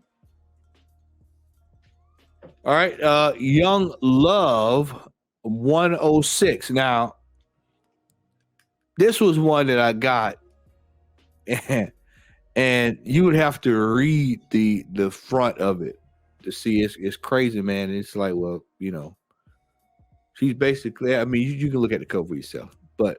All right. Young Love 106. Now, this was one that I got, and you would have to read the front of it to see. It's crazy, man. It's like, well, she's basically, I mean, you can look at the cover yourself, but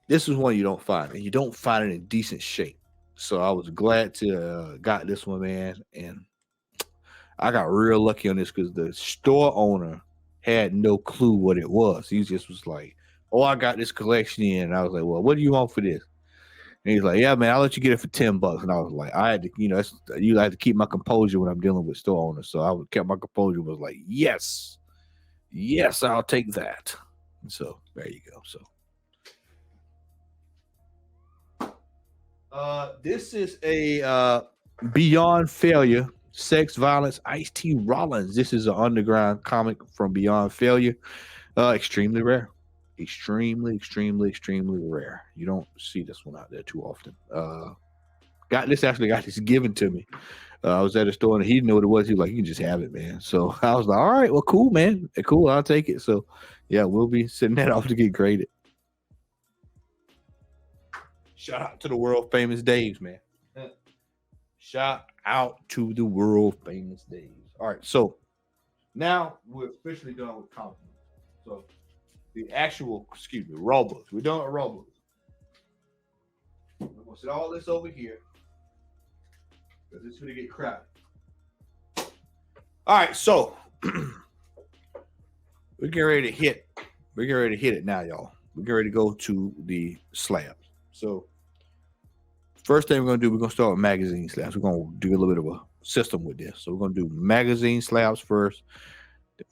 this is one you don't find, and you don't find it in decent shape. So I was glad to got this one, man, and I got real lucky on this because the store owner had no clue what it was. He just was like, "Oh, I got this collection in," and I was like, "Well, what do you want for this?" And he's like, "Yeah, man, I'll let you get it for $10." And I was like, I had to, you have to keep my composure when I'm dealing with store owners. So I kept my composure. Was like, yes, I'll take that. And so there you go. So. This is a Beyond Failure, Sex, Violence, Ice-T Rollins. This is an underground comic from Beyond Failure. Extremely rare. Extremely, extremely, extremely rare. You don't see this one out there too often. Got this given to me. I was at a store and he didn't know what it was. He was like, "You can just have it, man." So I was like, "All right, well, cool, man. Cool, I'll take it." So yeah, we'll be sending that off to get graded. Shout out to the world famous Daves, man. Shout out to the world famous days. All right, so now we're officially done with comic books. So the actual, excuse me, raw books. We're done with raw books. We're gonna set all this over here because it's gonna get crowded. All right, so we're getting ready to hit. We're getting ready to hit it now, y'all. We're getting ready to go to the slabs. So first thing we're gonna do, we're gonna start with magazine slabs. We're gonna do a little bit of a system with this. So we're gonna do magazine slabs first.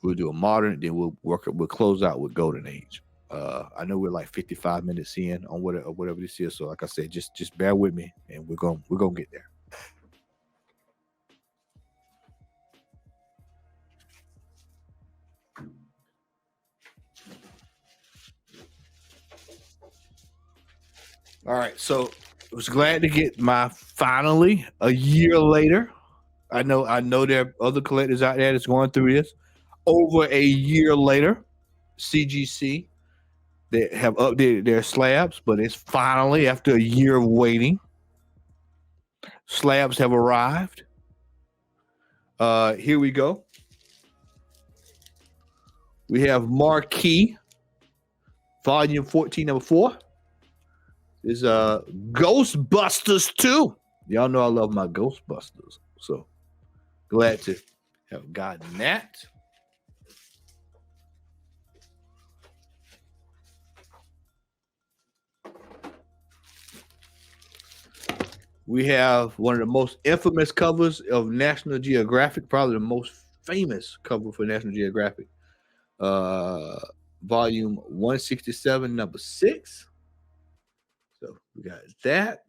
We'll do a modern, then we'll close out with golden age. I know we're like 55 minutes in on whatever this is. So like I said, just bear with me, and we're gonna get there. All right, so I was glad to get my finally a year later. I know there are other collectors out there that's going through this. Over a year later, CGC they have updated their slabs, but it's finally after a year of waiting. Slabs have arrived. Here we go. We have Marquee, Volume 14, number 4. Is Ghostbusters 2. Y'all know I love my Ghostbusters, so glad to have gotten that. We have one of the most infamous covers of National Geographic, probably the most famous cover for National Geographic. Volume 167, number 6. So we got that.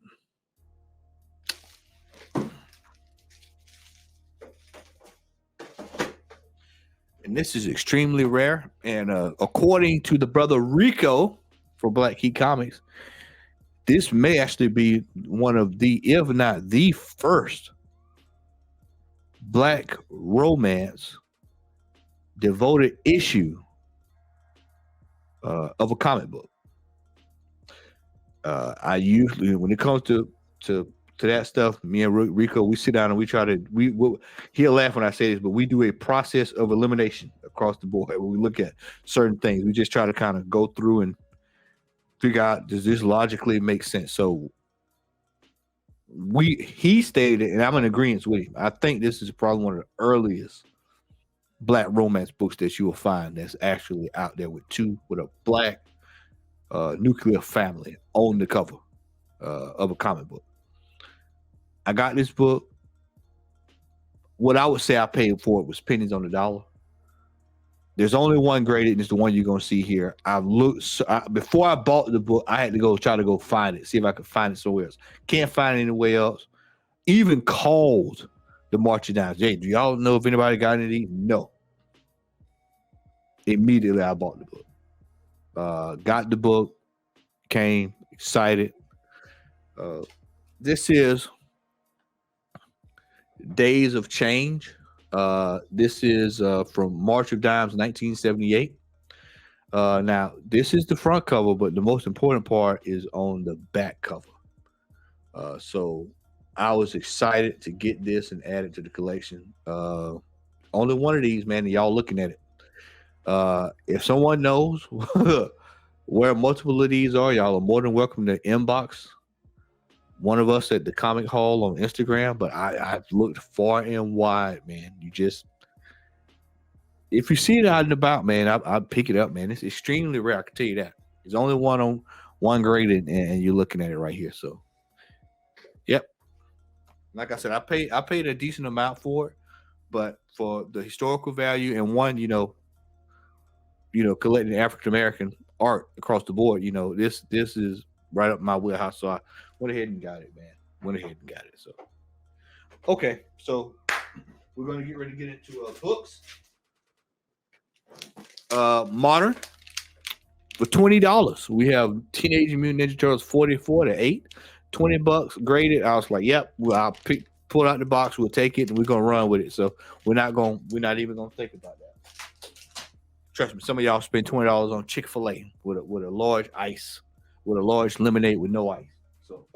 And this is extremely rare. And according to the brother Rico for Black Key Comics, this may actually be one of the, if not the first, Black romance devoted issue of a comic book. I usually, when it comes to that stuff, me and Rico, we sit down and we try to, he'll laugh when I say this, but we do a process of elimination across the board. When we look at certain things, we just try to kind of go through and figure out, does this logically make sense? So he stated, and I'm in agreement with him, I think this is probably one of the earliest Black romance books that you will find that's actually out there with a Black nuclear family on the cover of a comic book. I got this book. What I would say I paid for it was pennies on the dollar. There's only one graded, and it's the one you're gonna see here. I've looked before I bought the book. I had to try to find it, see if I could find it somewhere else. Can't find it anywhere else. Even called the Marching Dimes. Hey, do y'all know if anybody got any of these? No. Immediately, I bought the book. Got the book. Came excited. This is Days of Change. This is from March of Dimes 1978. Now, this is the front cover, but the most important part is on the back cover. So I was excited to get this and add it to the collection. Only one of these, man, and y'all looking at it. If someone knows where multiple of these are, y'all are more than welcome to inbox one of us at the Comic Hall on Instagram. But I've looked far and wide, man. If you see it out and about, man, I'd pick it up, man. It's extremely rare. I can tell you that. There's only one graded, and you're looking at it right here. So, yep. Like I said, I paid a decent amount for it, but for the historical value and one, collecting African American art across the board, this is right up my wheelhouse. So I went ahead and got it, man. So, okay, so we're gonna get ready to get into books. Modern for $20. We have Teenage Mutant Ninja Turtles 44 to 8, $20 graded. I was like, yep, I'll pull out the box, we'll take it, and we're gonna run with it. So we're not even gonna think about that. Trust me, some of y'all spend $20 on Chick-fil-A with a large ice, with a large lemonade with no ice. So,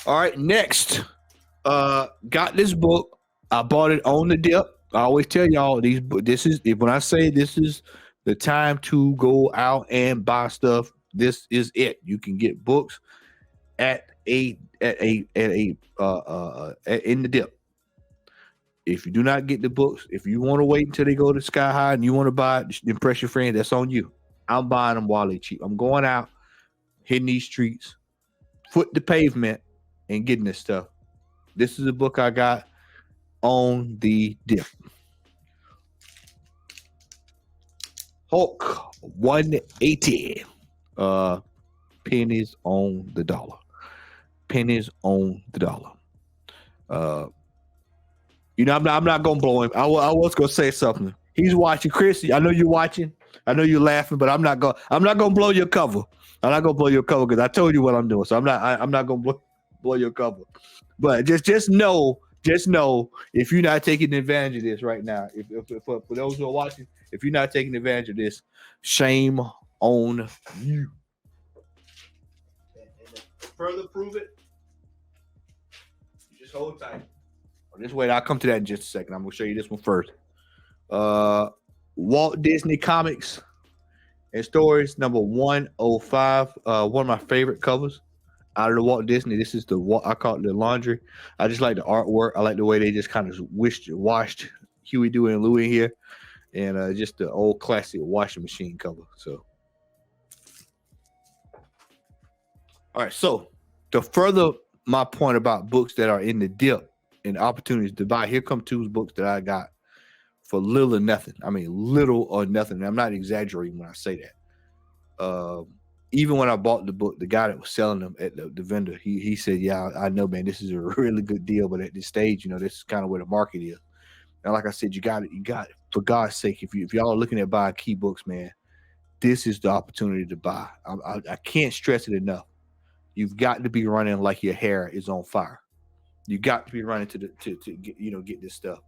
all right, next, Got this book. I bought it on the dip. I always tell y'all this is when I say this is the time to go out and buy stuff. This is it. You can get books in the dip. If you do not get the books, if you want to wait until they go to Sky High and you want to buy it, impress your friend, that's on you. I'm buying them while they cheap. I'm going out, hitting these streets, foot the pavement, and getting this stuff. This is a book I got on the dip. Hulk 180. Pennies on the dollar. Pennies on the dollar. I'm not gonna blow him. I was gonna say something. He's watching, Chris. I know you're watching. I know you're laughing, but I'm not gonna blow your cover. I'm not gonna blow your cover because I told you what I'm doing. So I'm not gonna blow your cover. But just know if you're not taking advantage of this right now, if for those who are watching, if you're not taking advantage of this, shame on you. And to further prove it, you just hold tight. This way, I'll come to that in just a second. I'm gonna show you this one first. Walt Disney Comics and Stories number 105. One of my favorite covers out of the Walt Disney. This is I call it the laundry. I just like the artwork. I like the way they just kind of washed Huey, Dewey, and Louie here, and just the old classic washing machine cover. So, all right. So to further my point about books that are in the dip and opportunities to buy, here come two books that I got for little or nothing. I mean, little or nothing. I'm not exaggerating when I say that. Even when I bought the book, the guy that was selling them at the vendor, he said, "Yeah, I know, man, this is a really good deal, but at this stage, this is kind of where the market is." And like I said, you got it. For God's sake, if y'all are looking at buying key books, man, this is the opportunity to buy. I can't stress it enough. You've got to be running like your hair is on fire. You got to be running to get this stuff.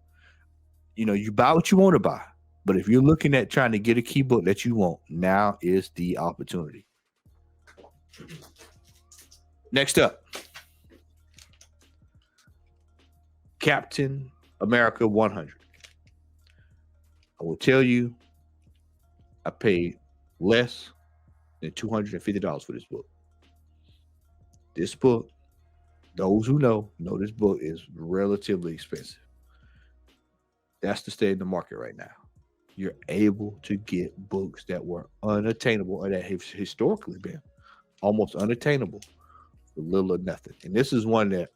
You buy what you want to buy, but if you're looking at trying to get a key book that you want, now is the opportunity. Next up, Captain America 100. I will tell you, I paid less than $250 for this book. This book, those who know this book is relatively expensive. That's the state of the market right now. You're able to get books that were unattainable or that have historically been almost unattainable for little or nothing. And this is one that,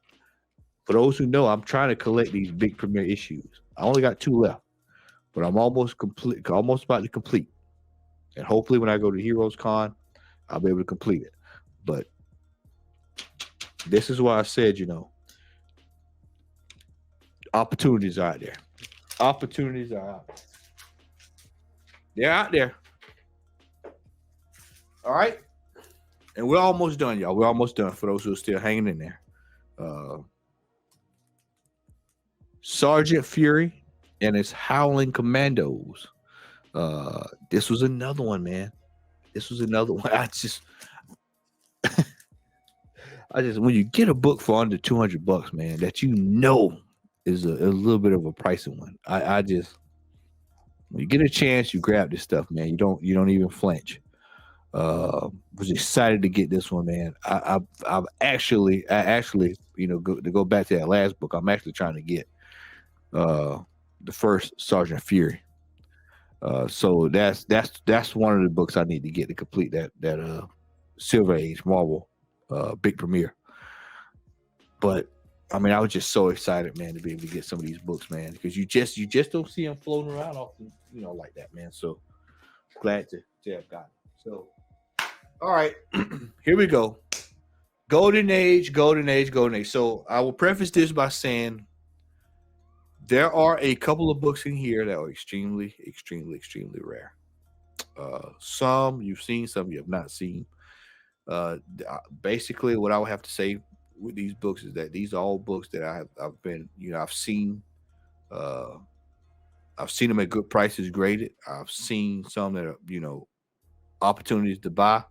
for those who know, I'm trying to collect these big premiere issues. I only got 2 left, but I'm almost about to complete. And hopefully when I go to Heroes Con, I'll be able to complete it. But this is why I said, opportunities are out there. Opportunities are out there. They're out there. All right. And we're almost done, y'all. We're almost done for those who are still hanging in there. Sergeant Fury and his Howling Commandos. This was another one, man. This was another one. I just when you get a book for under $200, man, that is a little bit of a pricey one. When you get a chance, you grab this stuff, man. You don't even flinch. Was excited to get this one, man. I've actually, to go back to that last book, I'm actually trying to get the first Sergeant Fury. So that's one of the books I need to get to complete that Silver Age Marvel big premiere. But I mean, I was just so excited, man, to be able to get some of these books, man, because you just don't see them floating around often, like that, man. So glad to have gotten them. So, all right, here we go. Golden Age. So I will preface this by saying there are a couple of books in here that are extremely, extremely, extremely rare. Some you've seen, some you have not seen. Basically, what I would have to say with these books is that these are all books that I've been, I've seen them at good prices graded. I've seen some that are, opportunities to buy.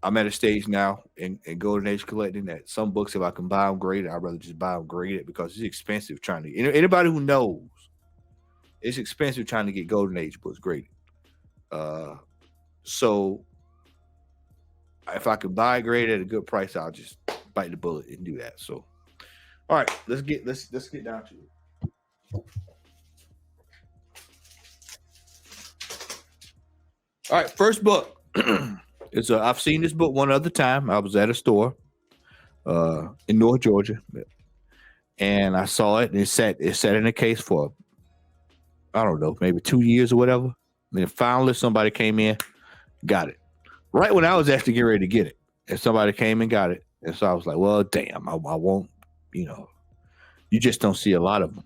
I'm at a stage now in Golden Age collecting that some books, if I can buy them graded, I'd rather just buy them graded because it's expensive trying to. Anybody who knows, it's expensive trying to get Golden Age books graded. So if I can buy it graded at a good price, I'll just bite the bullet and do that. So, all right, let's get down to it. All right, first book. I've seen this book one other time. I was at a store in North Georgia, and I saw it, and it sat in a case for, I don't know, maybe 2 years or whatever. And then finally somebody came in, got it. Right when I was actually getting ready to get it, and somebody came and got it. And so I was like, well, damn, I won't, you just don't see a lot of them.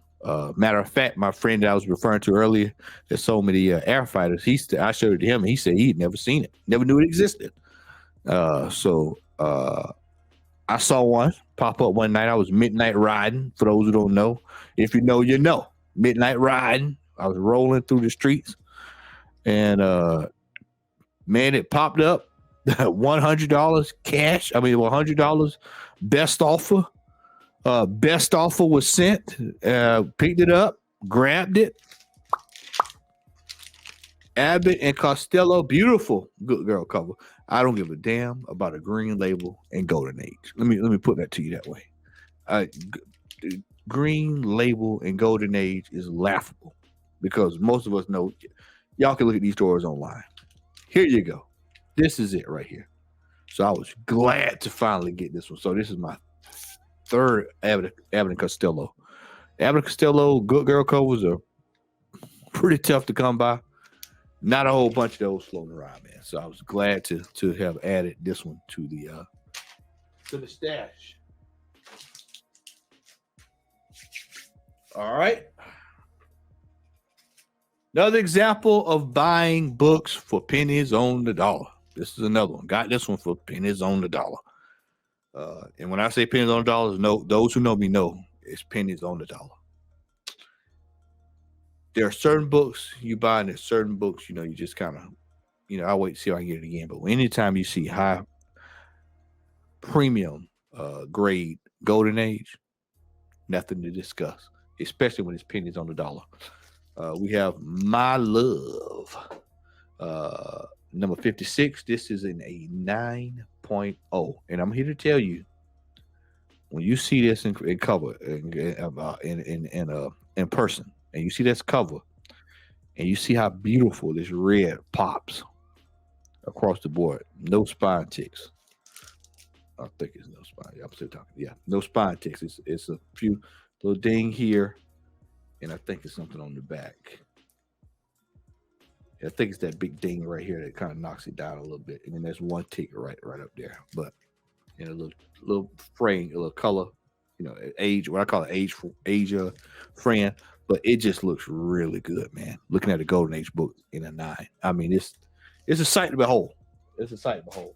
Matter of fact, my friend that I was referring to earlier that sold me the air fighters, I showed it to him, and he said he'd never seen it, never knew it existed. So I saw one pop up one night. I was midnight riding. For those who don't know, if you know, you know. Midnight riding. I was rolling through the streets, and man, it popped up. $100 cash. I mean, $100 best offer. Best offer was sent. Picked it up, grabbed it. Abbott and Costello, beautiful Good Girl cover. I don't give a damn about a green label and Golden Age. Let me put that to you that way. Green label and Golden Age is laughable because most of us know. Y'all can look at these stores online. Here you go. This is it right here. So I was glad to finally get this one. So this is my third Abbott and Costello. Abbott and Costello Good Girl covers are pretty tough to come by. Not a whole bunch of those floating around, man. So I was glad to have added this one to the stash. All right. Another example of buying books for pennies on the dollar. This is another one. Got this one for pennies on the dollar. And when I say pennies on the dollar, those who know me know it's pennies on the dollar. There are certain books you buy, and there's certain books, you just kind of, I'll wait to see if I can get it again. But anytime you see high premium grade Golden Age, nothing to discuss, especially when it's pennies on the dollar. We have My Love, number 56. This is in a 9.0. And I'm here to tell you, when you see this in cover, in person, and you see this cover, and you see how beautiful this red pops across the board, no spine ticks. I think it's no spine. I'm still talking. Yeah, no spine ticks. It's a few little ding here, and I think it's something on the back. I think it's that big ding right here that kind of knocks it down a little bit, and then there's one tick right up there. But in a little frame, a little color, age. What I call it age frame. But it just looks really good, man. Looking at a Golden Age book in a 9. I mean, it's a sight to behold. It's a sight to behold.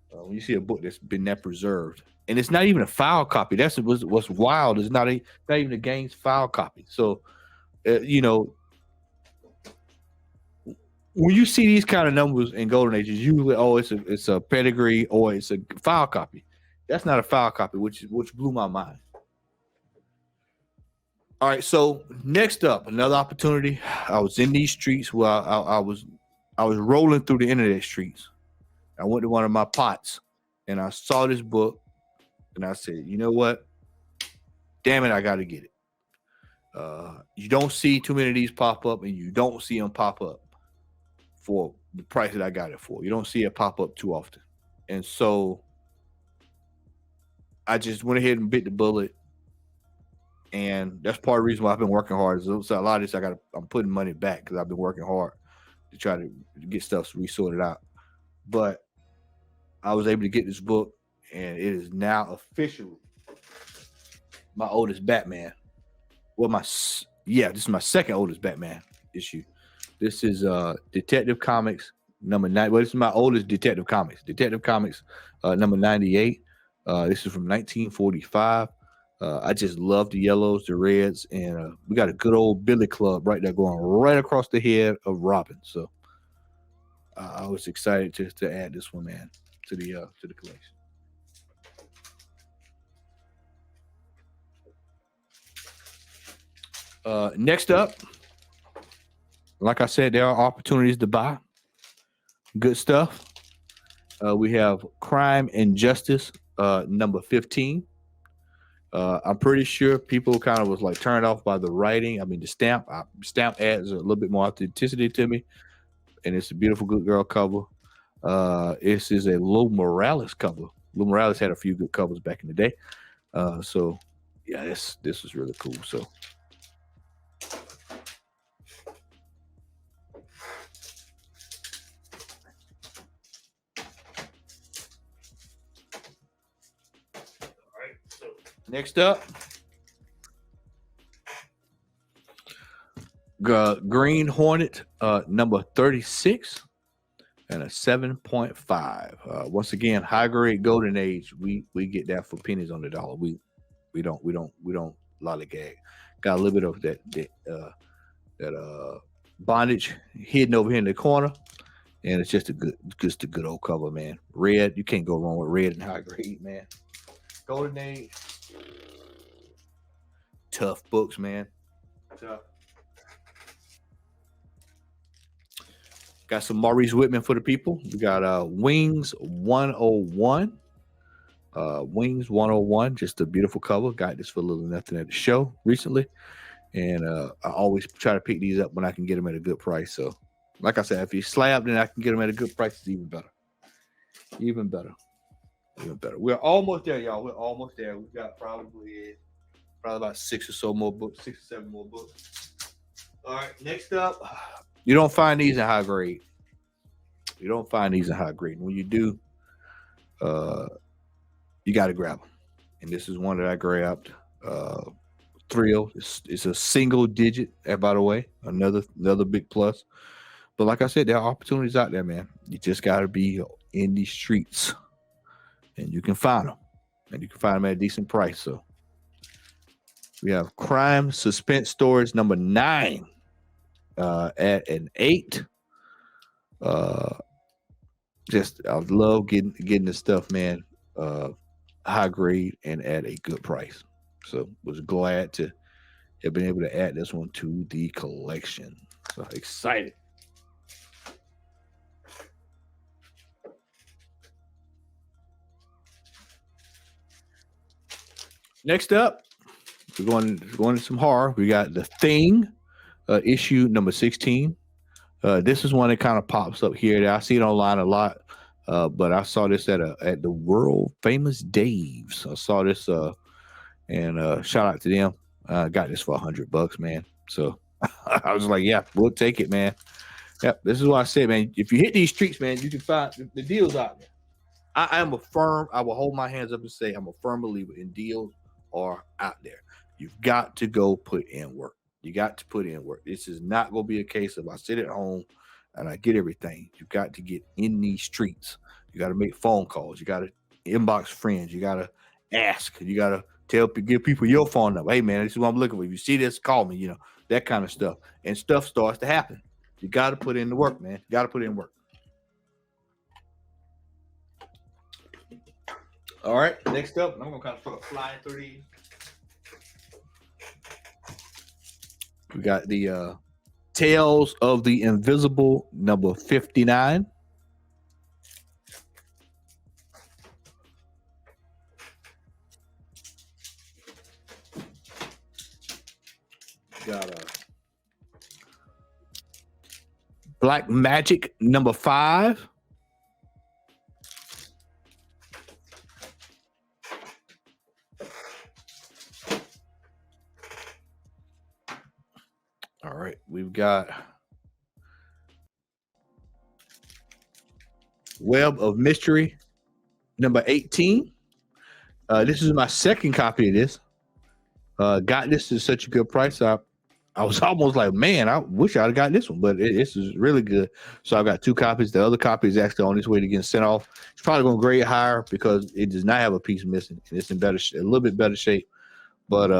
When you see a book that's been that preserved, and it's not even a file copy. That's what's wild. It's not even a Gaines file copy. So, when you see these kind of numbers in Golden Age, usually it's a pedigree or it's a file copy. That's not a file copy, which blew my mind. All right, so next up, another opportunity. I was in these streets where I was rolling through the internet streets. I went to one of my pots, and I saw this book, and I said, you know what? Damn it, I got to get it. You don't see too many of these pop up, and you don't see them pop up for the price that I got it for. You don't see it pop up too often. And so I just went ahead and bit the bullet. And that's part of the reason why I've been working hard. So a lot of this, I'm putting money back because I've been working hard to try to get stuff resorted out. But I was able to get this book, and it is now officially my oldest Batman. Well, this is my second oldest Batman issue. This is Detective Comics number 9. Well, this is my oldest Detective Comics. Detective Comics number 98. This is from 1945. I just love the yellows, the reds, and we got a good old Billy Club right there going right across the head of Robin. So I was excited to add this one, man. to the collection. Next up, like I said, there are opportunities to buy good stuff. We have Crime and Justice, number 15. I'm pretty sure people kind of was like turned off by the writing. I mean, the stamp adds a little bit more authenticity to me, and it's a beautiful good girl cover. This is a Lou Morales cover. Lou Morales had a few good covers back in the day. So yeah, this is really cool. So next up, Green Hornet, number 36, and a 7.5. Once again, high grade Golden Age. We get that for pennies on the dollar. We don't lollygag. Got a little bit of that bondage hidden over here in the corner, and it's just a good old cover, man. Red, you can't go wrong with red and high grade, man. Golden Age. Tough books, man. Tough. Got some Maurice Whitman for the people. We got Wings 101. Wings 101, just a beautiful cover. Got this for a little nothing at the show recently. And I always try to pick these up when I can get them at a good price. So, like I said, if you slab, then I can get them at a good price. It's even better. Even better. Even better. We're almost there, y'all. We're almost there. We've got probably about 6 or 7 more books. All right, next up, you don't find these in high grade. When you do, you got to grab them. And this is one that I grabbed. Thrill. It's a single digit, by the way. Another big plus. But like I said, there are opportunities out there, man. You just got to be in these streets. And you can find them. And you can find them at a decent price. So we have Crime Suspense Stories number 9 at an 8. Just I love getting this stuff, man. High grade and at a good price. So was glad to have been able to add this one to the collection. So excited. Next up, we're going to some horror. We got The Thing, issue number 16. This is one that kind of pops up here. I see it online a lot, but I saw this at the world famous Dave's. I saw this, and shout out to them. Got this for $100, man. So I was like, yeah, we'll take it, man. Yep, this is what I said, man. If you hit these streets, man, you can find the deals out there. I will hold my hands up and say I'm a firm believer in deals are out there. You've got to go put in work. You got to put in work. This is not going to be a case of I sit at home and I get everything. You got to get in these streets. You got to make phone calls. You got to inbox friends. You got to ask. You got to give people your phone number. Hey, man, this is what I'm looking for. If you see this, call me, that kind of stuff. And stuff starts to happen. You got to put in the work, man. You got to put in work. All right, next up, I'm going to kind of start flying through these. We got the Tales of the Invisible, number 59. Got Black Magic, number 5. All right, we've got Web of Mystery, number 18. This is my second copy of this. Got this at such a good price. I was almost like, man, I wish I'd have got this one, but this is really good. So I've got 2 copies. The other copy is actually on its way to getting sent off. It's probably going to grade higher because it does not have a piece missing. It's in a little bit better shape, but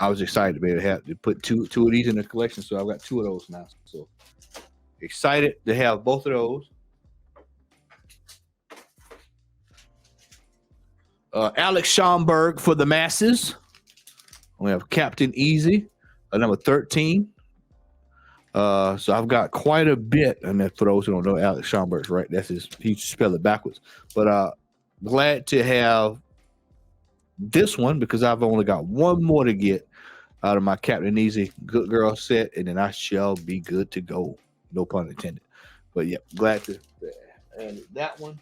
I was excited to be able to put two of these in the collection, so I've got 2 of those now. So excited to have both of those. Alex Schomburg for the masses. We have Captain Easy, number 13. So I've got quite a bit, and for those who don't know, Alex Schomburg's right. That's his. He spelled it backwards. But glad to have this one because I've only got one more to get out of my Captain Easy Good Girl set, and then I shall be good to go. No pun intended. But yeah, glad to add that one.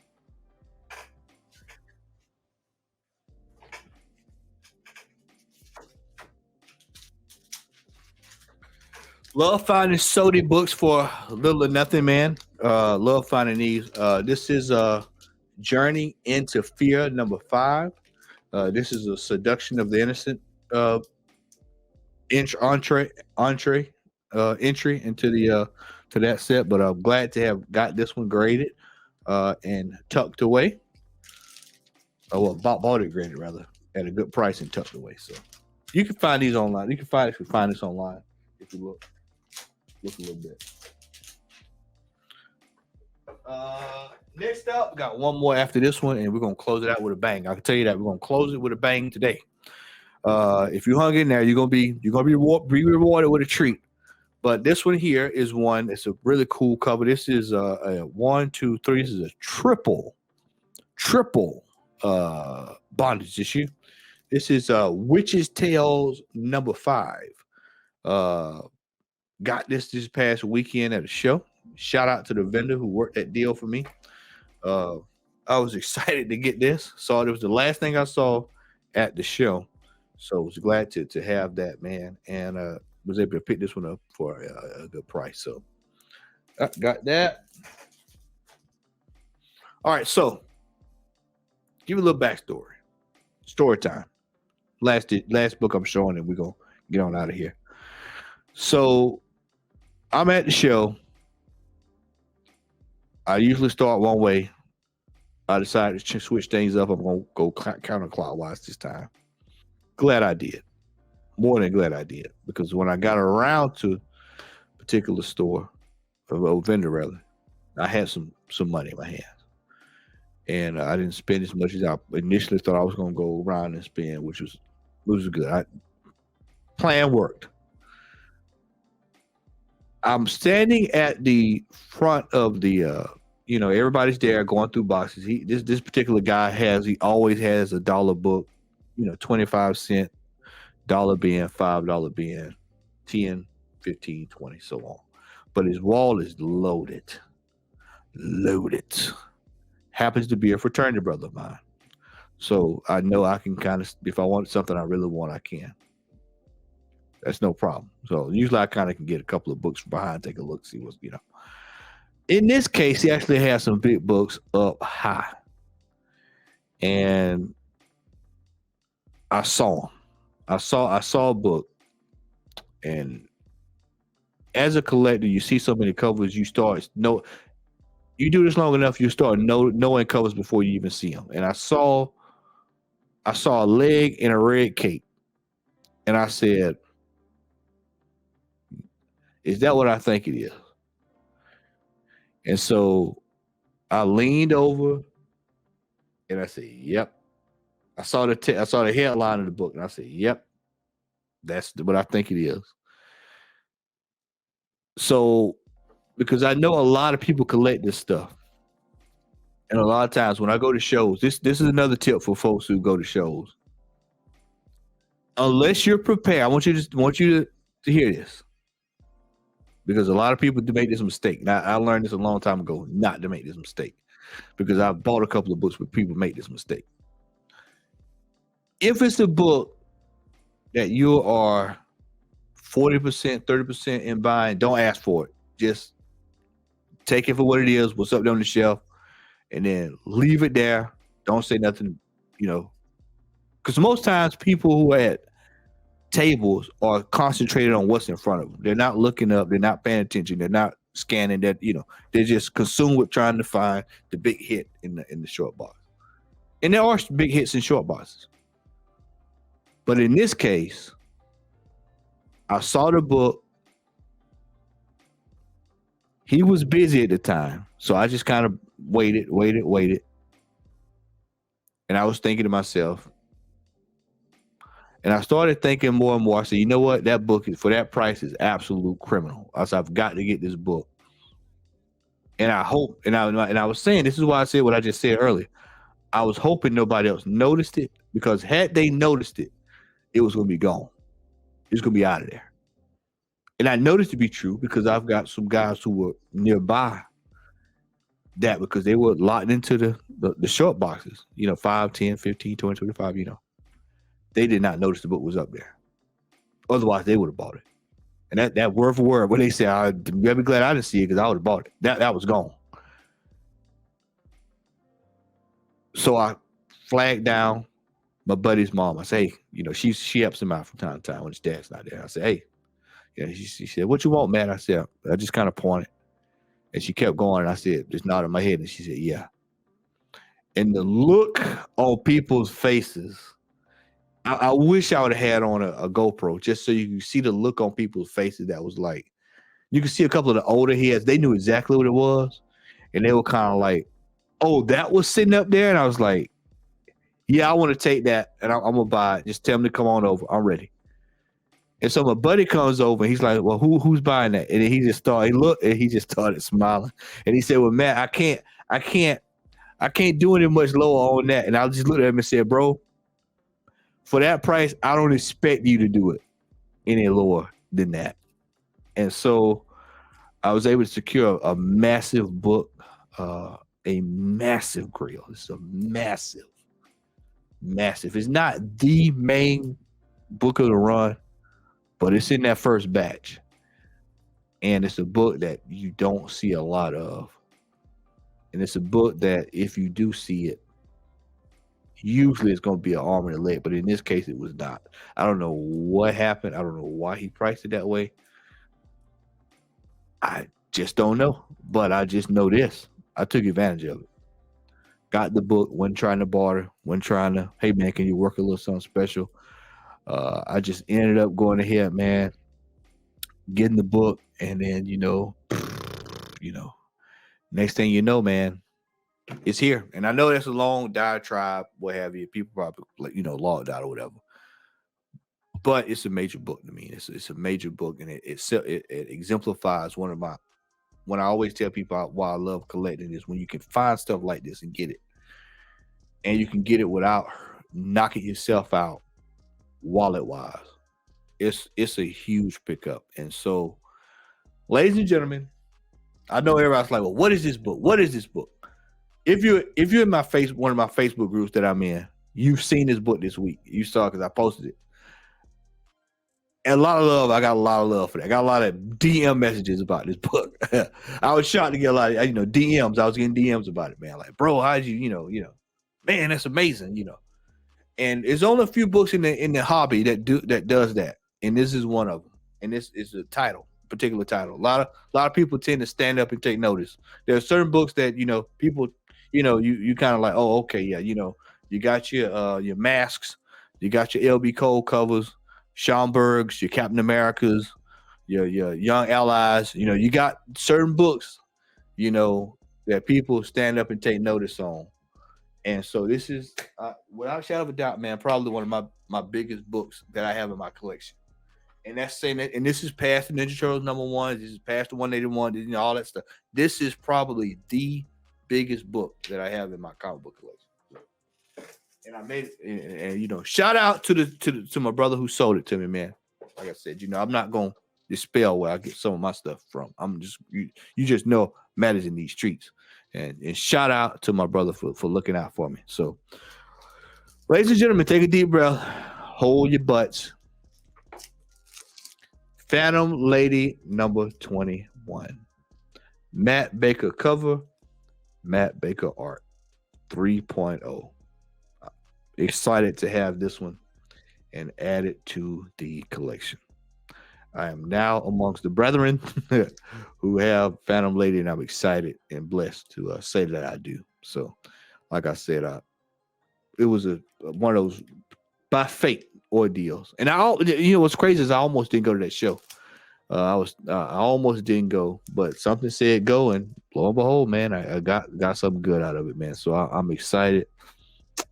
Love finding Sodi books for little or nothing, man. Love finding these. This is Journey into Fear number 5. This is a seduction of the innocent entree entry into the to that set. But I'm glad to have got this one graded and tucked away. Oh, well, bought it graded rather at a good price and tucked away. So you can find these online. You can find this online if you look a little bit. Next up, we got one more after this one, and we're gonna close it out with a bang. I can tell you that we're gonna close it with a bang today. If you hung in there, you're gonna be rewarded with a treat. But this one here is one. It's a really cool cover. This is a 1, 2, 3. This is a triple bondage issue. This is Witch's Tales number 5. Got this past weekend at a show. Shout out to the vendor who worked that deal for me. I was excited to get this. Saw it was the last thing I saw at the show, so I was glad to have that, man, and was able to pick this one up for a good price. So got that. All right, so give a little backstory. Story time. Last book I'm showing, and we're gonna get on out of here. So I'm at the show. I usually start one way. I decided to switch things up. I'm going to go counterclockwise this time. Glad I did. More than glad I did. Because when I got around to a particular store, or vendor rather, I had some money in my hands. And I didn't spend as much as I initially thought I was going to go around and spend, which was good. Plan worked. I'm standing at the front of the everybody's there going through boxes. This particular guy he always has a dollar book, 25-cent, dollar bin, $5 bin, 10, 15, 20, so on. But his wall is loaded. Happens to be a fraternity brother of mine. So I know I can kind of, if I want something I really want, I can. That's no problem. So usually I kind of can get a couple of books from behind, take a look, see what's, In this case, he actually has some big books up high. And I saw him. I saw a book. And as a collector, you see so many covers, you do this long enough, you start knowing covers before you even see them. And I saw a leg in a red cape. And I said, is that what I think it is? And so I leaned over and I said, yep. I saw the headline of the book and I said, yep, that's what I think it is. So, because I know a lot of people collect this stuff. And a lot of times when I go to shows, this is another tip for folks who go to shows. Unless you're prepared, I want you to hear this. Because a lot of people do make this mistake. Now, I learned this a long time ago not to make this mistake. Because I've bought a couple of books where people make this mistake. If it's a book that you are 40%, 30% in buying, don't ask for it. Just take it for what it is, what's up there on the shelf, and then leave it there. Don't say nothing, Because most times people who are at tables are concentrated on what's in front of them. They're not looking up. They're not paying attention. They're not scanning that. They're just consumed with trying to find the big hit in the short box. And there are big hits in short boxes. But in this case, I saw the book. He was busy at the time, so I just kind of waited. And I was thinking to myself, and I started thinking more and more. I said, you know what? That book is for that price is absolute criminal. I said, I've got to get this book. And I hope, and I was saying, this is why I said what I just said earlier. I was hoping nobody else noticed it, because had they noticed it, it was going to be gone. It's going to be out of there. And I noticed it to be true because I've got some guys who were nearby that, because they were locked into the short boxes, 5, 10, 15, 20, 25, they did not notice the book was up there. Otherwise, they would have bought it. And that word for word, when they say, I'm very glad I didn't see it because I would have bought it. That was gone. So I flagged down my buddy's mom. I say, hey, she helps him out from time to time when his dad's not there. I said, hey, she said, what you want, man? I said, I just kind of pointed. And she kept going. And I said, just nodded my head. And she said, yeah. And the look on people's faces, I wish I would have had on a GoPro just so you can see the look on people's faces. That was like, you can see a couple of the older heads. They knew exactly what it was. And they were kind of like, oh, that was sitting up there. And I was like, yeah, I want to take that. And I'm going to buy it. Just tell them to come on over. I'm ready. And so my buddy comes over and he's like, well, who's buying that? And then he just started smiling. And he said, well, Matt, I can't do any much lower on that. And I just looked at him and said, bro, for that price, I don't expect you to do it any lower than that. And so I was able to secure a massive book, a massive grill. It's a massive. It's not the main book of the run, but it's in that first batch. And it's a book that you don't see a lot of. And it's a book that if you do see it, usually it's going to be an arm and a leg. But in this case, it was not. I don't know what happened. I don't know why he priced it that way. I just don't know. But I just know this. I took advantage of it. Got the book, wasn't trying to barter, wasn't trying to, hey, man, can you work a little something special? I just ended up going ahead, man, getting the book, and then next thing you know, man, it's here. And I know that's a long diatribe, what have you. People probably logged out or whatever. But it's a major book to me. It's a major book, and it exemplifies when I always tell people why I love collecting is when you can find stuff like this and get it, and you can get it without knocking yourself out. Wallet wise, it's a huge pickup. And so, ladies and gentlemen, I know everybody's like, well, what is this book? What is this book? If you're in one of my Facebook groups that I'm in, you've seen this book this week. You saw it because I posted it. And a lot of love. I got a lot of love for that. I got a lot of DM messages about this book. I was shocked to get a lot of DMs. I was getting DMs about it, man. Like, bro, how'd you man, that's amazing, And there's only a few books in the hobby that does that, and this is one of them. And this is a particular title. A lot of people tend to stand up and take notice. There are certain books that people, you kind of like, oh, okay, yeah, you got your masks, you got your LB Cole covers, Schomburgs, your Captain Americas, your Young Allies. You got certain books, that people stand up and take notice on. And so this is, without a shadow of a doubt, man, probably one of my biggest books that I have in my collection. And that's saying that, and this is past the Ninja Turtles #1. This is past the 181, all that stuff. This is probably the biggest book that I have in my comic book collection. And I made it, and shout out to my brother who sold it to me, man. Like I said, I'm not gonna dispel where I get some of my stuff from. I'm just you just know Matt is in these streets. And shout out to my brother for looking out for me. So, ladies and gentlemen, take a deep breath. Hold your butts. Phantom Lady #21. Matt Baker cover. Matt Baker art. 3.0. Excited to have this one and add it to the collection. I am now amongst the brethren who have Phantom Lady, and I'm excited and blessed to say that I do. So, like I said, it was one of those by fate ordeals. And what's crazy is I almost didn't go to that show. I almost didn't go, but something said go, and lo and behold, man, I got something good out of it, man. So I'm excited.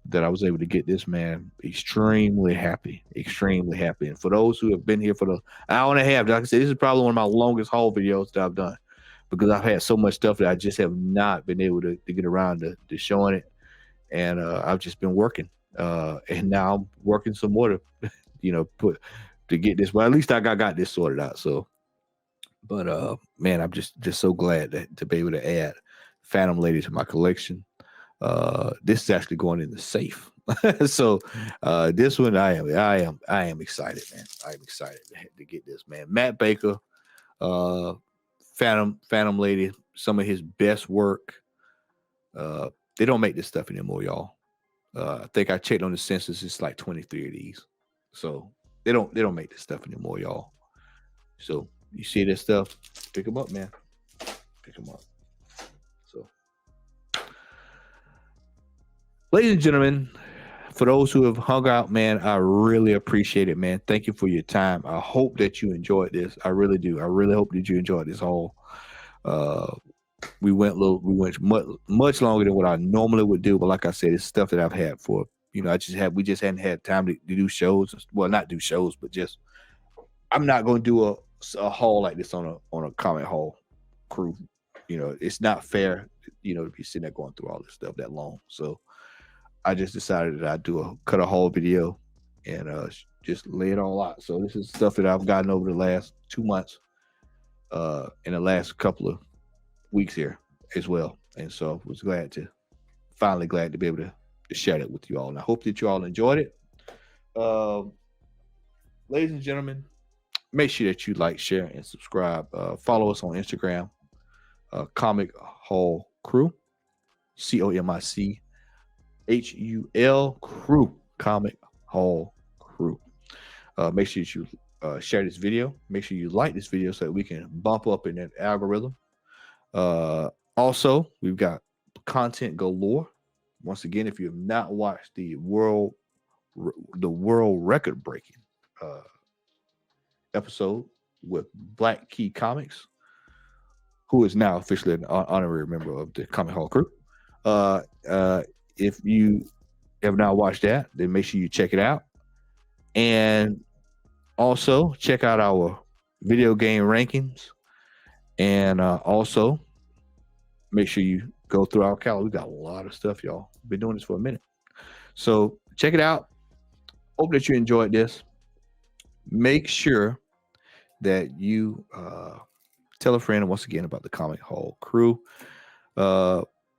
that I was able to get this, man. Extremely happy. And for those who have been here for the hour and a half, like I said, this is probably one of my longest haul videos that I've done because I've had so much stuff that I just have not been able to get around to showing it. And I've just been working. And now I'm working some more to, put to get this. Well, at least I got this sorted out. So, but man, I'm just so glad to be able to add Phantom Lady to my collection. This is actually going in the safe. So this one I am excited, man. I'm excited to get this, man. Matt Baker, Phantom Lady, some of his best work. They don't make this stuff anymore, y'all. I think I checked on the census, it's like 23 of these. So they don't make this stuff anymore, y'all. So you see this stuff, pick them up, man. Pick them up. So, ladies and gentlemen, for those who have hung out, man, I really appreciate it, man. Thank you for your time. I hope that you enjoyed this. I really do. I really hope that you enjoyed this haul. We went much longer than what I normally would do, but like I said, it's stuff that I've had for, we just hadn't had time to do shows. Well, not do shows, but just I'm not going to do a haul like this on a Comic Haul crew. It's not fair, to be sitting there going through all this stuff that long. So I just decided that I'd cut a haul video and just lay it all out. So this is stuff that I've gotten over the last 2 months, in the last couple of weeks here as well. And so I was finally glad to be able to share that with you all. And I hope that you all enjoyed it. Ladies and gentlemen, make sure that you like, share, and subscribe. Follow us on Instagram, Comic Haul Crew, COMICHUL Crew, Comic Haul Crew. Make sure that you share this video. Make sure you like this video so that we can bump up in that algorithm. Also, we've got content galore. Once again, if you have not watched the world record breaking episode with Black Key Comics, who is now officially an honorary member of the Comic Haul Crew. If you have not watched that, then make sure you check it out. And also check out our video game rankings. And also make sure you go through our calendar. We got a lot of stuff, y'all. We've been doing this for a minute. So check it out. Hope that you enjoyed this. Make sure that you tell a friend once again about the Comic Haul Crew.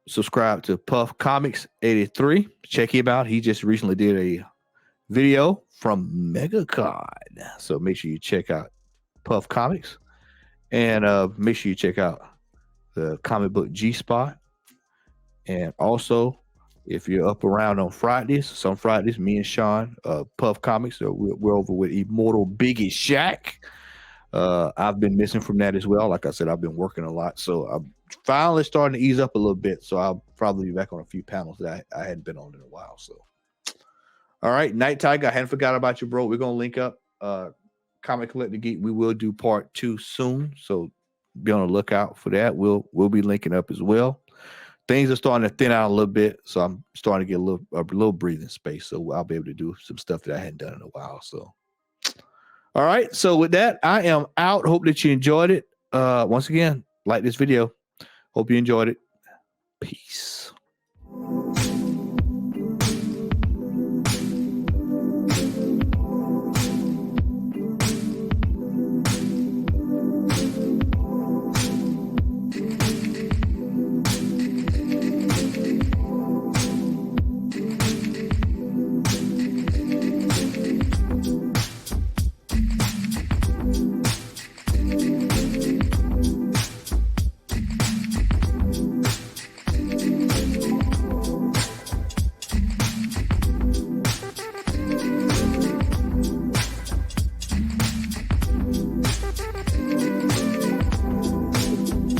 Subscribe to Puff Comics 83. Check him out. He just recently did a video from MegaCon. So make sure you check out Puff Comics. And make sure you check out the Comic Book G-Spot. And also, if you're up around on some Fridays, me and Sean, Puff Comics, we're over with Immortal Biggie Shaq. I've been missing from that as well. Like I said, I've been working a lot. So I'm finally starting to ease up a little bit. So I'll probably be back on a few panels that I hadn't been on in a while. So, all right, Night Tiger, I hadn't forgot about you, bro. We're going to link up. Comic Collector Geek, we will do part 2 soon. So be on the lookout for that. We'll be linking up as well. Things are starting to thin out a little bit, so I'm starting to get a little breathing space. So I'll be able to do some stuff that I hadn't done in a while. So, all right. So with that, I am out. Hope that you enjoyed it. Once again, like this video. Hope you enjoyed it. Peace.